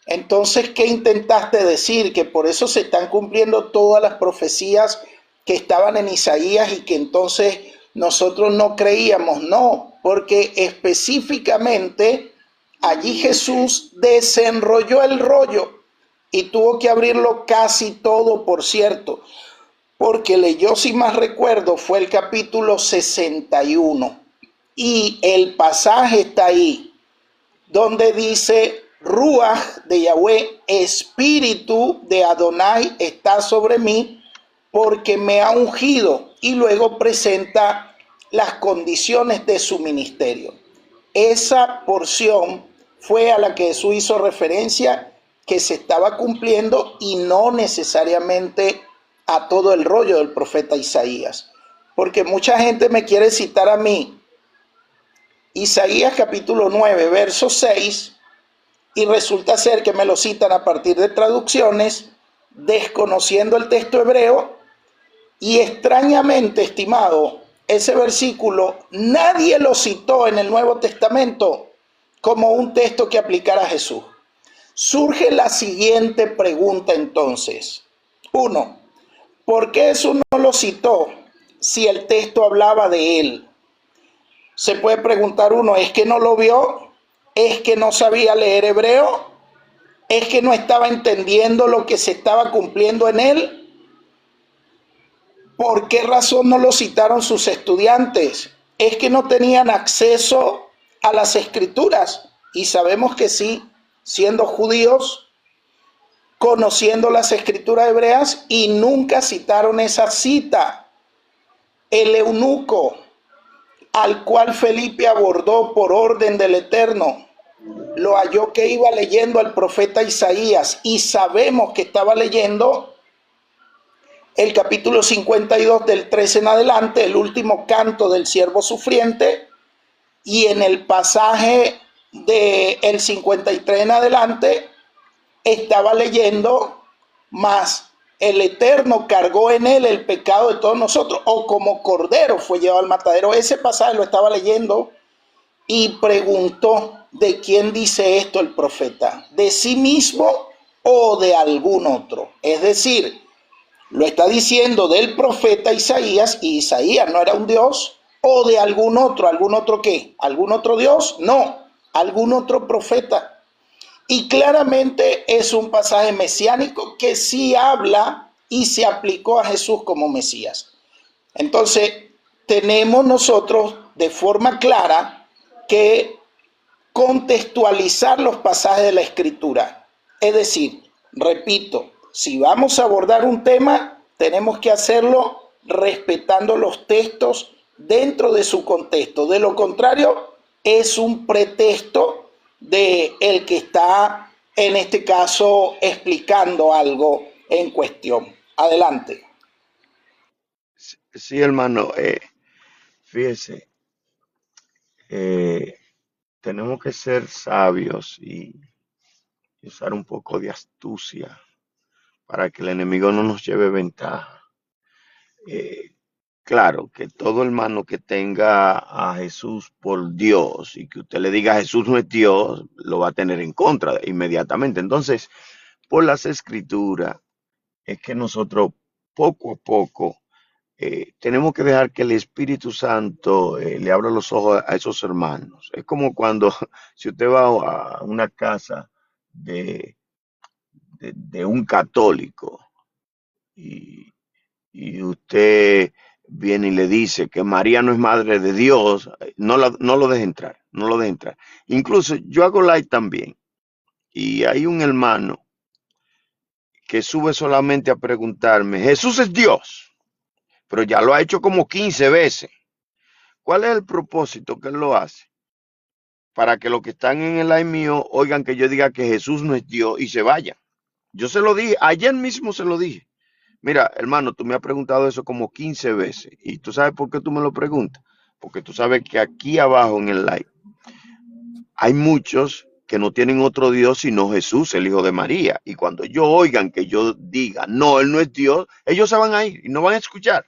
entonces, ¿qué intentaste decir? Que por eso se están cumpliendo todas las profecías que estaban en Isaías y que entonces nosotros no creíamos. No, porque específicamente allí Jesús desenrolló el rollo y tuvo que abrirlo casi todo, por cierto, porque leyó, si más recuerdo, fue el capítulo 61 y el pasaje está ahí donde dice: Ruaj de Yahweh, espíritu de Adonai está sobre mí porque me ha ungido, y luego presenta las condiciones de su ministerio. Esa porción fue a la que Jesús hizo referencia, que se estaba cumpliendo, y no necesariamente a todo el rollo del profeta Isaías, porque mucha gente me quiere citar a mí Isaías capítulo 9 verso 6, y resulta ser que me lo citan a partir de traducciones, desconociendo el texto hebreo. Y extrañamente, estimado, ese versículo nadie lo citó en el Nuevo Testamento como un texto que aplicara a Jesús. Surge la siguiente pregunta entonces. 1. ¿Por qué Jesús no lo citó si el texto hablaba de él? Se puede preguntar uno, ¿es que no lo vio? ¿Es que no sabía leer hebreo? ¿Es que no estaba entendiendo lo que se estaba cumpliendo en él? ¿Por qué razón no lo citaron sus estudiantes? ¿Es que no tenían acceso a las escrituras? Y sabemos que sí, siendo judíos, conociendo las escrituras hebreas, y nunca citaron esa cita. El eunuco al cual Felipe abordó por orden del Eterno, lo halló que iba leyendo al profeta Isaías, y sabemos que estaba leyendo el capítulo 52 del 13 en adelante, el último canto del siervo sufriente, y en el pasaje del 53 en adelante estaba leyendo: mas el Eterno cargó en él el pecado de todos nosotros, o como cordero fue llevado al matadero. Ese pasaje lo estaba leyendo y preguntó: ¿de quién dice esto el profeta? ¿De sí mismo o de algún otro? Es decir, lo está diciendo del profeta Isaías, y Isaías no era un dios, o de algún otro ¿qué? ¿Algún otro dios? No, algún otro profeta. Y claramente es un pasaje mesiánico que sí habla y se aplicó a Jesús como Mesías. Entonces, tenemos nosotros de forma clara que contextualizar los pasajes de la Escritura. Es decir, repito, si vamos a abordar un tema, tenemos que hacerlo respetando los textos dentro de su contexto. De lo contrario, es un pretexto de el que está, en este caso, explicando algo en cuestión. Adelante. Sí, hermano. Fíjese, tenemos que ser sabios y usar un poco de astucia para que el enemigo no nos lleve ventaja. Claro, que todo hermano que tenga a Jesús por Dios y que usted le diga Jesús no es Dios, lo va a tener en contra inmediatamente. Entonces, por las escrituras, es que nosotros poco a poco tenemos que dejar que el Espíritu Santo le abra los ojos a esos hermanos. Es como cuando, si usted va a una casa de un católico y usted viene y le dice que María no es madre de Dios, no lo deje entrar, no lo deje entrar. Incluso yo hago live también y hay un hermano que sube solamente a preguntarme, Jesús es Dios, pero ya lo ha hecho como 15 veces. ¿Cuál es el propósito que él lo hace? Para que los que están en el live mío oigan que yo diga que Jesús no es Dios y se vayan. Yo se lo dije, ayer mismo se lo dije. Mira, hermano, tú me has preguntado eso como 15 veces. ¿Y tú sabes por qué tú me lo preguntas? Porque tú sabes que aquí abajo en el live hay muchos que no tienen otro Dios sino Jesús, el Hijo de María. Y cuando ellos oigan que yo diga, no, Él no es Dios, ellos se van a ir y no van a escuchar.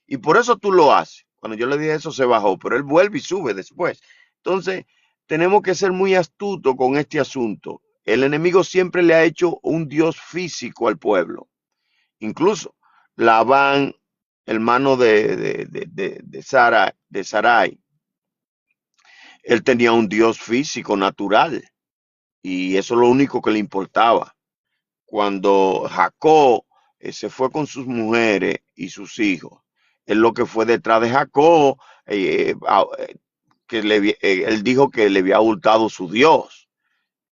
Y por eso tú lo haces. Cuando yo le dije eso se bajó, pero Él vuelve y sube después. Entonces, tenemos que ser muy astutos con este asunto. El enemigo siempre le ha hecho un Dios físico al pueblo. Incluso Labán, hermano de Sarai, él tenía un Dios físico, natural, y eso es lo único que le importaba. Cuando Jacob se fue con sus mujeres y sus hijos, él lo que fue detrás de Jacob, él dijo que le había hurtado su Dios.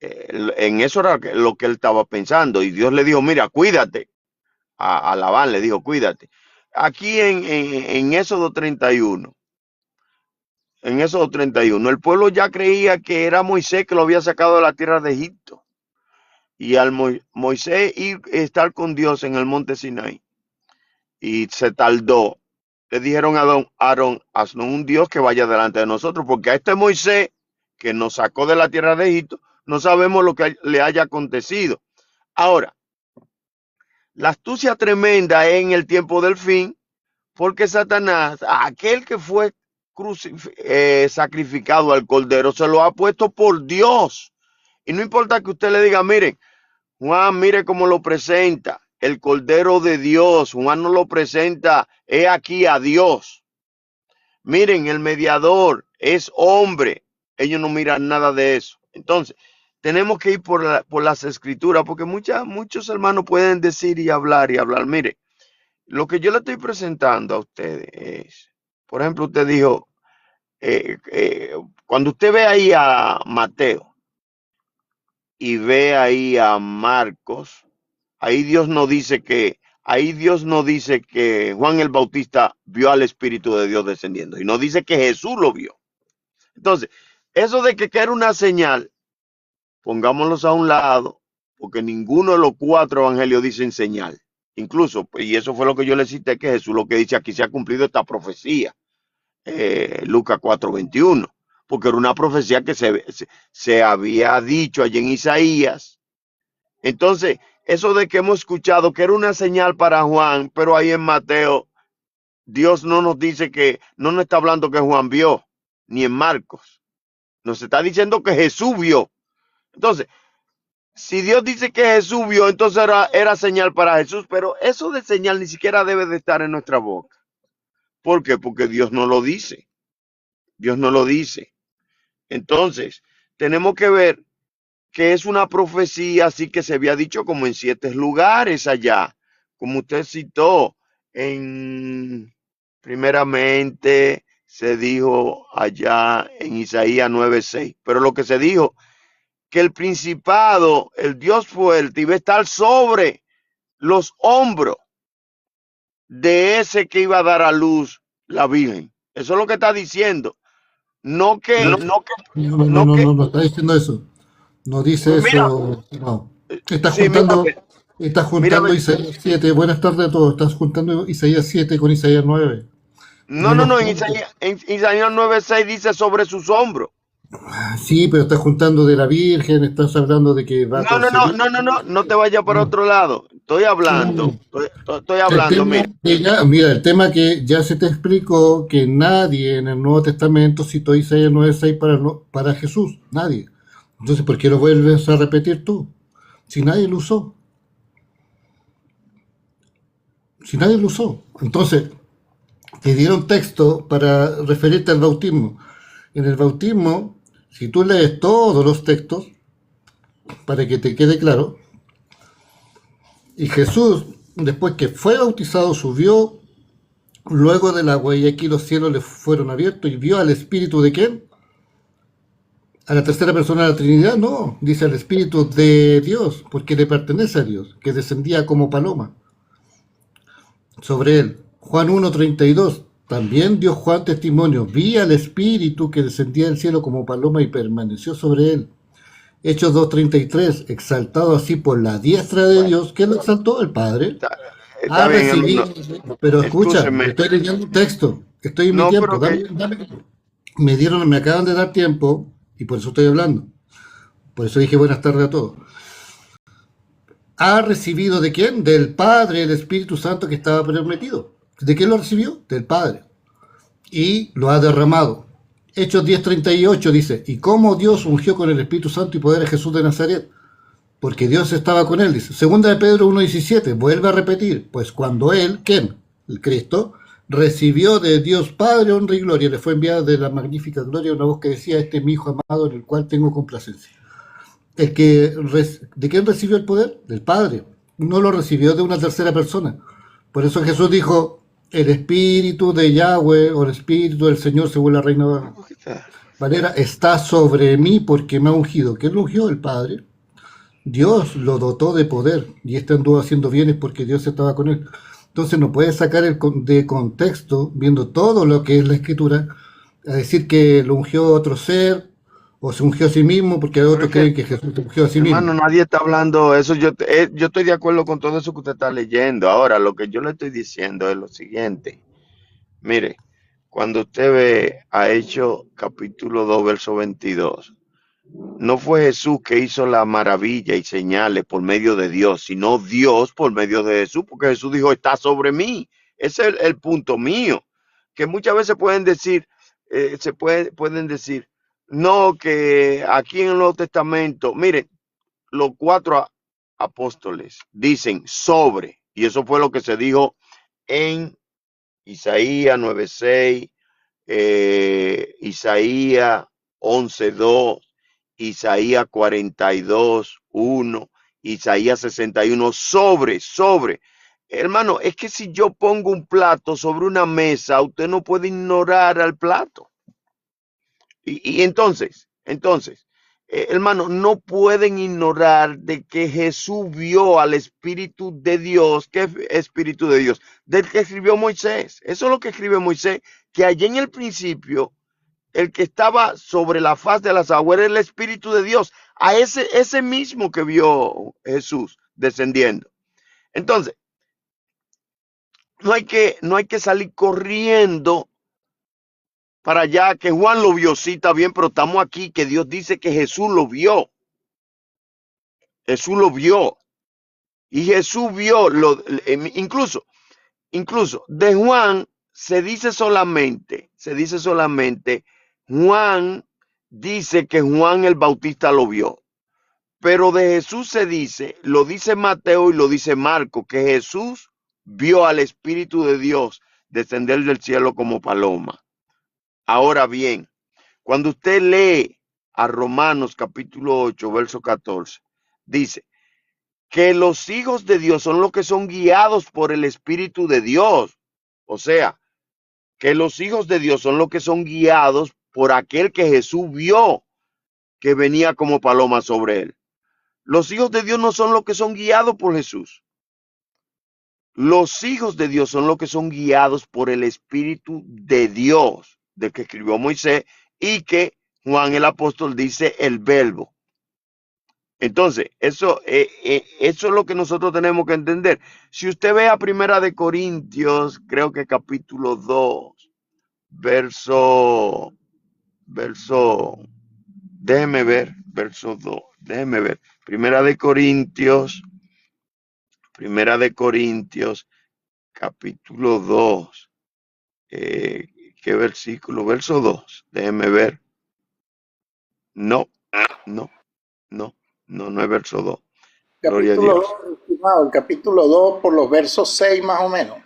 En eso era lo que él estaba pensando, y Dios le dijo, mira, cuídate. A Labán le dijo, cuídate. Aquí en Éxodo 31, el pueblo ya creía que era Moisés que lo había sacado de la tierra de Egipto. Y al Moisés ir a estar con Dios en el monte Sinaí, y se tardó, le dijeron a Aarón, haznos un Dios que vaya delante de nosotros, porque a este Moisés que nos sacó de la tierra de Egipto, no sabemos lo que le haya acontecido. Ahora, la astucia tremenda es en el tiempo del fin, porque Satanás, aquel que fue sacrificado al cordero, se lo ha puesto por Dios. Y no importa que usted le diga, miren, Juan, mire cómo lo presenta, el cordero de Dios. Juan no lo presenta, he aquí a Dios. Miren, el mediador es hombre. Ellos no miran nada de eso. Entonces, tenemos que ir por las escrituras, porque muchos hermanos pueden decir y hablar. Mire, lo que yo le estoy presentando a ustedes es, por ejemplo, usted dijo, cuando usted ve ahí a Mateo y ve ahí a Marcos, ahí Dios no dice que Juan el Bautista vio al Espíritu de Dios descendiendo, y no dice que Jesús lo vio. Entonces, eso de que era una señal, pongámoslos a un lado, porque ninguno de los 4 evangelios dicen señal. Incluso, y eso fue lo que yo le cité, que Jesús lo que dice, aquí se ha cumplido esta profecía, Lucas 4:21, porque era una profecía que se había dicho allí en Isaías. Entonces, eso de que hemos escuchado que era una señal para Juan, pero ahí en Mateo, Dios no nos dice no nos está hablando que Juan vio, ni en Marcos. Nos está diciendo que Jesús vio. Entonces, si Dios dice que Jesús vio, entonces era señal para Jesús, pero eso de señal ni siquiera debe de estar en nuestra boca. ¿Por qué? Porque Dios no lo dice. Dios no lo dice. Entonces, tenemos que ver que es una profecía así que se había dicho como en 7 lugares allá, como usted citó, primeramente se dijo allá en Isaías 9:6, pero lo que se dijo, que el principado, el Dios fuerte, iba a estar sobre los hombros de ese que iba a dar a luz la Virgen. Eso es lo que está diciendo. No No está diciendo eso. No dice eso. No. Está juntando Isaías 7. Buenas tardes a todos. Estás juntando Isaías 7 con Isaías 9. No, no, no, en Isaías 9:6 dice sobre sus hombros. Sí, pero estás juntando de la Virgen, estás hablando de que va a No, no, no, concebir. no, no, no, no te vayas para No. otro lado. Estoy hablando, Sí. estoy El hablando, tema mira. que ya, mira, el tema que ya se te explicó que nadie en el Nuevo Testamento citó Isaías 9:6 para, para Jesús, nadie. Entonces, ¿por qué lo vuelves a repetir tú? Si nadie lo usó, si nadie lo usó. Entonces, te dieron texto para referirte al bautismo. En el bautismo, si tú lees todos los textos, para que te quede claro, y Jesús, después que fue bautizado, subió luego del agua y aquí los cielos le fueron abiertos y vio al Espíritu de quién? A la tercera persona de la Trinidad, no, dice al Espíritu de Dios, porque le pertenece a Dios, que descendía como paloma sobre él. Juan 1:32, también dio Juan testimonio, vi al Espíritu que descendía del cielo como paloma y permaneció sobre él. Hechos 2:33, exaltado así por la diestra de Dios, ¿quién lo exaltó? El Padre. Está Ha bien, recibido, hermano. pero escucha, Escúcheme. estoy leyendo un texto, estoy en mi No, tiempo, pero que me acaban de dar tiempo y por eso estoy hablando. Por eso dije buenas tardes a todos. ¿Ha recibido de quién? Del Padre, el Espíritu Santo que estaba prometido. ¿De quién lo recibió? Del Padre. Y lo ha derramado. Hechos 10:38 dice, y cómo Dios ungió con el Espíritu Santo y poder a Jesús de Nazaret, porque Dios estaba con él, dice. Segunda de Pedro 1:17, vuelve a repetir, pues cuando él, ¿quién? El Cristo, recibió de Dios Padre honra y gloria, le fue enviada de la magnífica gloria una voz que decía, este es mi Hijo amado en el cual tengo complacencia. ¿De quién recibió el poder? Del Padre. No lo recibió de una tercera persona. Por eso Jesús dijo, el Espíritu de Yahweh o el Espíritu del Señor, según la Reina Valera, está sobre mí porque me ha ungido. ¿Quién lo ungió? El Padre. Dios lo dotó de poder y este anduvo haciendo bienes porque Dios estaba con él. Entonces no puedes sacar de contexto, viendo todo lo que es la Escritura, a decir que lo ungió otro ser o se ungió a sí mismo, porque otros creen que Jesús se ungió a sí hermano, mismo. nadie está hablando eso. Yo estoy de acuerdo con todo eso que usted está leyendo. Ahora, lo que yo le estoy diciendo es lo siguiente. Mire, cuando usted ve a Hechos capítulo 2, verso 22, no fue Jesús que hizo la maravilla y señales por medio de Dios, sino Dios por medio de Jesús, porque Jesús dijo, está sobre mí. Ese es el punto mío, que muchas veces pueden decir, pueden decir, no, que aquí en el Nuevo Testamento, miren, los cuatro apóstoles dicen sobre, y eso fue lo que se dijo en Isaías 9:6, Isaías 11:2, Isaías 42:1, Isaías 61, sobre. Hermano, es que si yo pongo un plato sobre una mesa, usted no puede ignorar al plato. Y entonces, hermano, no pueden ignorar de que Jesús vio al Espíritu de Dios. ¿Qué Espíritu de Dios? Del que escribió Moisés. Eso es lo que escribe Moisés, que allí en el principio, el que estaba sobre la faz de las aguas era el Espíritu de Dios. A ese mismo que vio Jesús descendiendo. Entonces, no hay que salir corriendo para allá, que Juan lo vio, sí, está bien, pero estamos aquí, que Dios dice que Jesús lo vio. Jesús lo vio. Y Jesús vio, incluso de Juan se dice solamente, Juan dice que Juan el Bautista lo vio. Pero de Jesús se dice, lo dice Mateo y lo dice Marco, que Jesús vio al Espíritu de Dios descender del cielo como paloma. Ahora bien, cuando usted lee a Romanos capítulo 8, verso 14, dice que los hijos de Dios son los que son guiados por el Espíritu de Dios. O sea, que los hijos de Dios son los que son guiados por aquel que Jesús vio que venía como paloma sobre él. Los hijos de Dios no son los que son guiados por Jesús. Los hijos de Dios son los que son guiados por el Espíritu de Dios, del que escribió Moisés y que Juan el apóstol dice el verbo. Entonces, eso es lo que nosotros tenemos que entender. Si usted ve a Primera de Corintios, creo que capítulo 2, verso, déjeme ver, verso 2, déjeme ver. Primera de Corintios, capítulo 2. ¿Qué versículo? Verso 2, déjeme ver. No, no, no, no es verso 2. Gloria a Capítulo Dios. 2, estimado, el capítulo 2 por los versos 6 más o menos.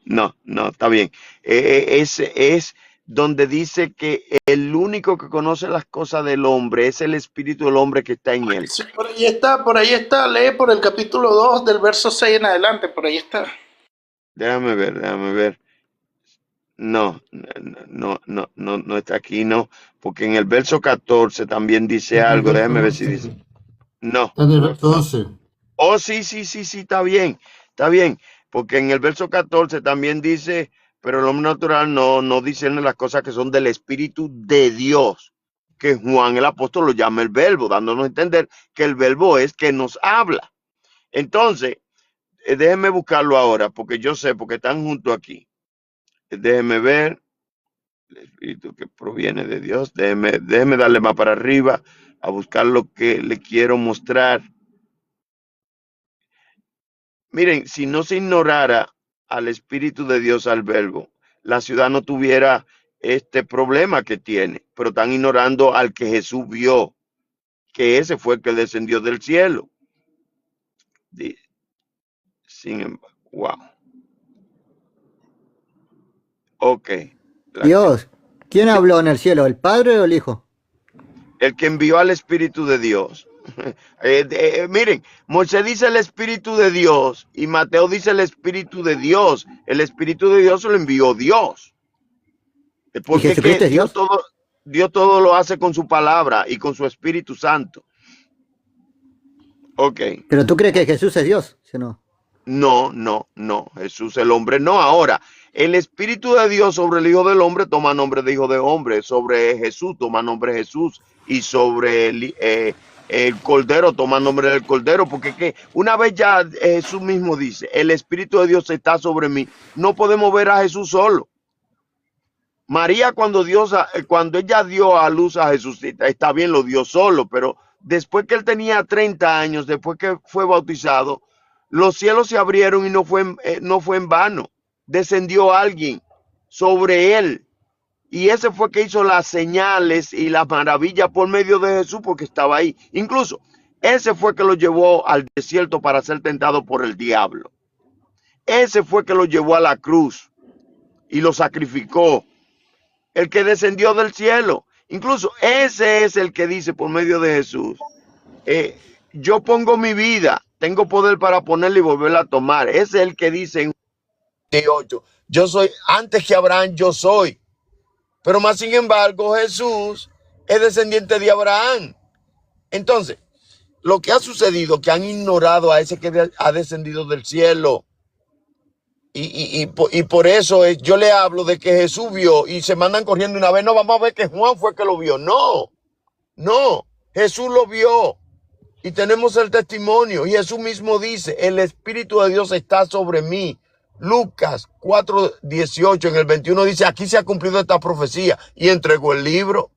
No, está bien. Ese es donde dice que el único que conoce las cosas del hombre es el espíritu del hombre que está en él. Sí, por ahí está, lee por el capítulo 2 del verso 6 en adelante, por ahí está. Déjame ver. No está aquí, no, porque en el verso 14 también dice algo. Déjame ver si dice. No. Está en el verso 11. Oh, sí, está bien, porque en el verso 14 también dice, pero el hombre natural no discierne las cosas que son del Espíritu de Dios, que Juan el apóstol lo llama el verbo, dándonos a entender que el verbo es que nos habla. Entonces, déjenme buscarlo ahora, porque yo sé, porque están junto aquí. Déjenme ver, el Espíritu que proviene de Dios, déjenme darle más para arriba, a buscar lo que le quiero mostrar. Miren, si no se ignorara al Espíritu de Dios, al verbo, la ciudad no tuviera este problema que tiene, pero están ignorando al que Jesús vio, que ese fue el que descendió del cielo. Sin embargo, wow. Ok. Dios, ¿quién habló en el cielo? ¿El Padre o el Hijo? El que envió al Espíritu de Dios. Miren, Moisés dice el Espíritu de Dios y Mateo dice el Espíritu de Dios. El Espíritu de Dios se lo envió Dios. Porque es que Dios todo lo hace con su palabra y con su Espíritu Santo. Ok. ¿Pero tú crees que Jesús es Dios? ¿Sí o no? No. Jesús el hombre no. Ahora, el Espíritu de Dios sobre el Hijo del Hombre toma nombre de Hijo de Hombre. Sobre Jesús toma nombre de Jesús. Y sobre el Cordero toma nombre del Cordero. Porque que una vez ya Jesús mismo dice, el Espíritu de Dios está sobre mí. No podemos ver a Jesús solo. María cuando ella dio a luz a Jesús, está bien, lo dio solo, pero después que él tenía 30 años, después que fue bautizado, los cielos se abrieron y no fue en vano. Descendió alguien sobre él. Y ese fue que hizo las señales y las maravillas por medio de Jesús, porque estaba ahí. Incluso, ese fue que lo llevó al desierto para ser tentado por el diablo. Ese fue que lo llevó a la cruz y lo sacrificó. El que descendió del cielo. Incluso ese es el que dice por medio de Jesús, yo pongo mi vida, tengo poder para ponerla y volverla a tomar. Ese es el que dice en 18, yo soy, antes que Abraham yo soy. Pero más sin embargo Jesús es descendiente de Abraham. Entonces, lo que ha sucedido, que han ignorado a ese que ha descendido del cielo. Y por eso yo le hablo de que Jesús vio y se mandan corriendo una vez. No, vamos a ver que Juan fue que lo vio. No, Jesús lo vio y tenemos el testimonio. Y Jesús mismo dice, el Espíritu de Dios está sobre mí. Lucas 4:18 en el 21 dice, aquí se ha cumplido esta profecía y entregó el libro.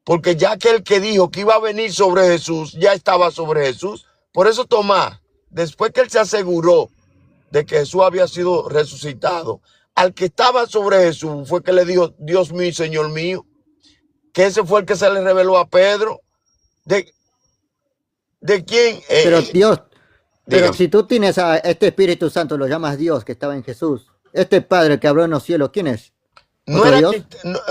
Porque ya que el que dijo que iba a venir sobre Jesús, ya estaba sobre Jesús. Por eso Tomás, después que él se aseguró de que Jesús había sido resucitado, al que estaba sobre Jesús fue que le dijo, Dios mío y Señor mío, que ese fue el que se le reveló a Pedro. ¿De quién? Pero Dios, pero dígame. si tú tienes a este Espíritu Santo, lo llamas Dios, que estaba en Jesús, este Padre que habló en los cielos, ¿quién es? No era que,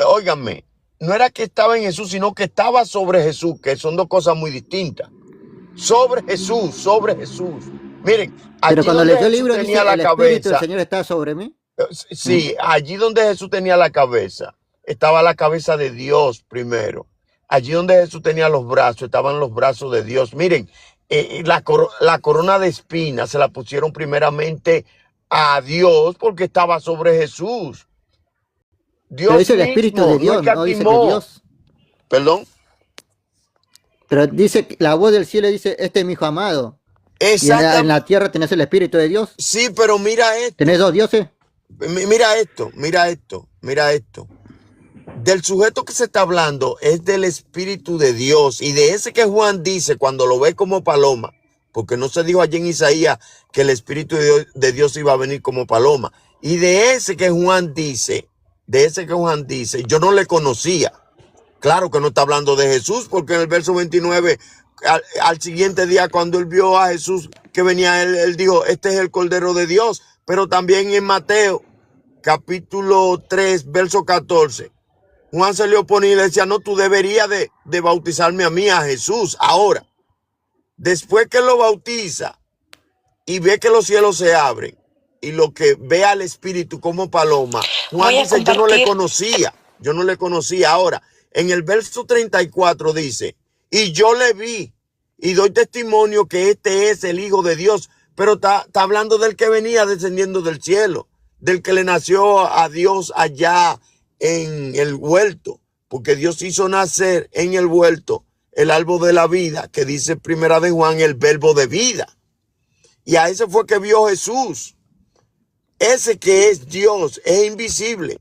óiganme, no era que estaba en Jesús, sino que estaba sobre Jesús, que son dos cosas muy distintas. Sobre Jesús. Miren, pero cuando leyó el libro tenía dice, la el Espíritu del cabeza. Señor está sobre mí. Sí, allí donde Jesús tenía la cabeza, estaba la cabeza de Dios primero. Allí donde Jesús tenía los brazos, estaban los brazos de Dios. Miren, la corona de espinas se la pusieron primeramente a Dios porque estaba sobre Jesús. Dios pero dice el Espíritu de Dios, no dice que Dios. Perdón. Pero dice, la voz del cielo dice, este es mi hijo amado. Y en la tierra tenés el Espíritu de Dios. Sí, pero mira esto. ¿Tenés dos dioses? Mira esto, mira esto, mira esto. Del sujeto que se está hablando es del Espíritu de Dios, y de ese que Juan dice cuando lo ve como paloma, porque no se dijo allí en Isaías que el Espíritu de Dios iba a venir como paloma. Y de ese que Juan dice, yo no le conocía. Claro que no está hablando de Jesús, porque en el verso 29, al siguiente día, cuando él vio a Jesús que venía, él dijo, este es el Cordero de Dios. Pero también en Mateo, capítulo 3, verso 14, Juan se le oponía y le decía, no, tú deberías de bautizarme a mí, a Jesús. Ahora, después que lo bautiza y ve que los cielos se abren y lo que ve al Espíritu como paloma, Juan dice, yo no le conocía. Ahora, en el verso 34 dice, y yo le vi y doy testimonio que este es el Hijo de Dios. Pero está hablando del que venía descendiendo del cielo, del que le nació a Dios allá en el huerto, porque Dios hizo nacer en el huerto el árbol de la vida, que dice primera de Juan, el verbo de vida. Y a ese fue que vio Jesús. Ese que es Dios, es invisible.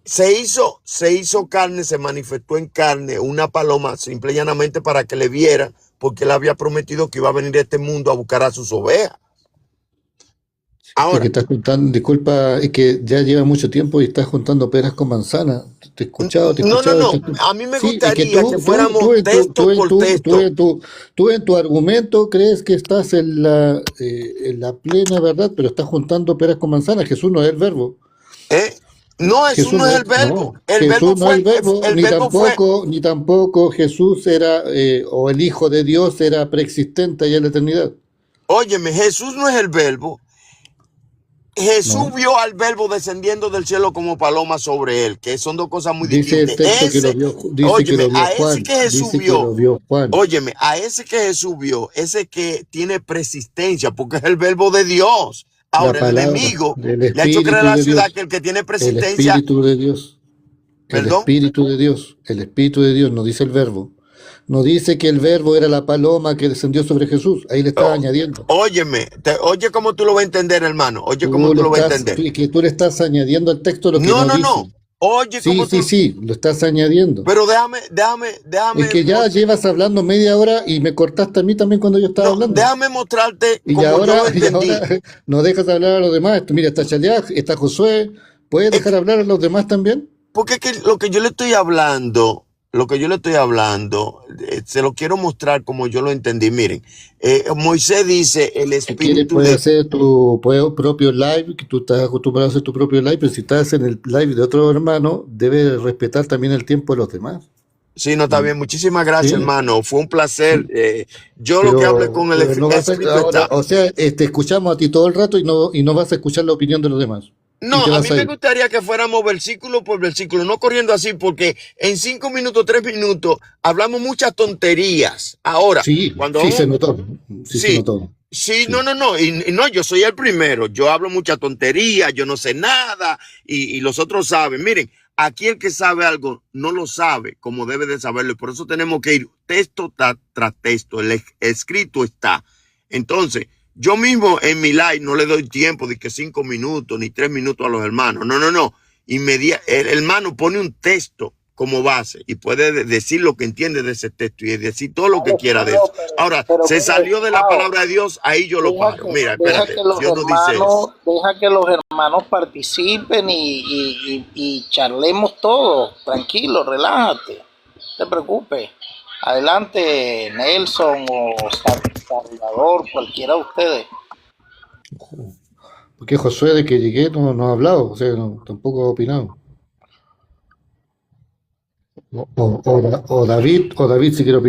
Se hizo carne, se manifestó en carne, una paloma, simple y llanamente para que le vieran, porque él había prometido que iba a venir a este mundo a buscar a sus ovejas. Ahora, que estás juntando, disculpa, es que ya lleva mucho tiempo y estás juntando peras con manzanas. Te he escuchado. no, a mí me gustaría que fuéramos texto por texto. Tú en tu argumento crees que estás en la plena verdad, pero estás juntando peras con manzanas. Jesús no es el verbo. No, Jesús no es el verbo. El verbo Jesús no es el verbo, ni tampoco Jesús era, o el Hijo de Dios era preexistente allá en la eternidad. Óyeme, Jesús no es el verbo. Jesús vio al verbo descendiendo del cielo como paloma sobre él, que son dos cosas muy distintas. Dice el texto que lo vio, óyeme, a ese Juan, que Jesús dice vio, que lo vio Juan. Óyeme, a ese que Jesús vio, ese que tiene persistencia, porque es el verbo de Dios. Ahora, el enemigo le ha hecho creer a la ciudad que el que tiene persistencia... El Espíritu de Dios. ¿Perdón? El Espíritu de Dios, no dice el verbo. No dice que el verbo era la paloma que descendió sobre Jesús. Ahí le estás añadiendo. Óyeme, oye cómo tú lo vas a entender, hermano. Oye cómo tú lo vas a entender. Que tú le estás añadiendo al texto lo que no dice. No. Oye, sí, lo estás añadiendo. Pero déjame. Es que ya llevas hablando media hora y me cortaste a mí también cuando yo estaba hablando. Déjame mostrarte y ahora no dejas hablar a los demás. Mira, está Chaliaj, está Josué. ¿Puedes dejar hablar a los demás también? Porque es que lo que yo le estoy hablando, se lo quiero mostrar como yo lo entendí. Miren, Moisés dice, el Espíritu puedes hacer tu propio live, que tú estás acostumbrado a hacer tu propio live, pero si estás en el live de otro hermano, debes respetar también el tiempo de los demás. Sí, no, está bien. Muchísimas gracias, hermano. Fue un placer. Lo que hablé con el Espíritu está. O sea, te escuchamos a ti todo el rato y no vas a escuchar la opinión de los demás. No, a mí me gustaría que fuéramos versículo por versículo, no corriendo así, porque en 5 minutos, 3 minutos, hablamos muchas tonterías. Ahora, cuando se notó. Se notó. Sí, no. Y no, yo soy el primero. Yo hablo mucha tontería, yo no sé nada, y los otros saben. Miren, aquí el que sabe algo no lo sabe como debe de saberlo, y por eso tenemos que ir texto tras texto. El escrito está. Entonces, yo mismo en mi live no le doy tiempo de que 5 minutos ni 3 minutos a los hermanos. No. El hermano pone un texto como base y puede decir lo que entiende de ese texto y decir todo lo que quiera de eso. Ahora, se salió de la palabra de Dios, ahí yo lo paro. Mira, espérate, Dios no dice eso. Deja que los hermanos participen y charlemos todo. Tranquilo, relájate. No te preocupes. Adelante, Nelson o Salvador, cualquiera de ustedes. Porque Josué, de que llegué, no ha hablado, o sea, tampoco ha opinado. O David si quiere opinar.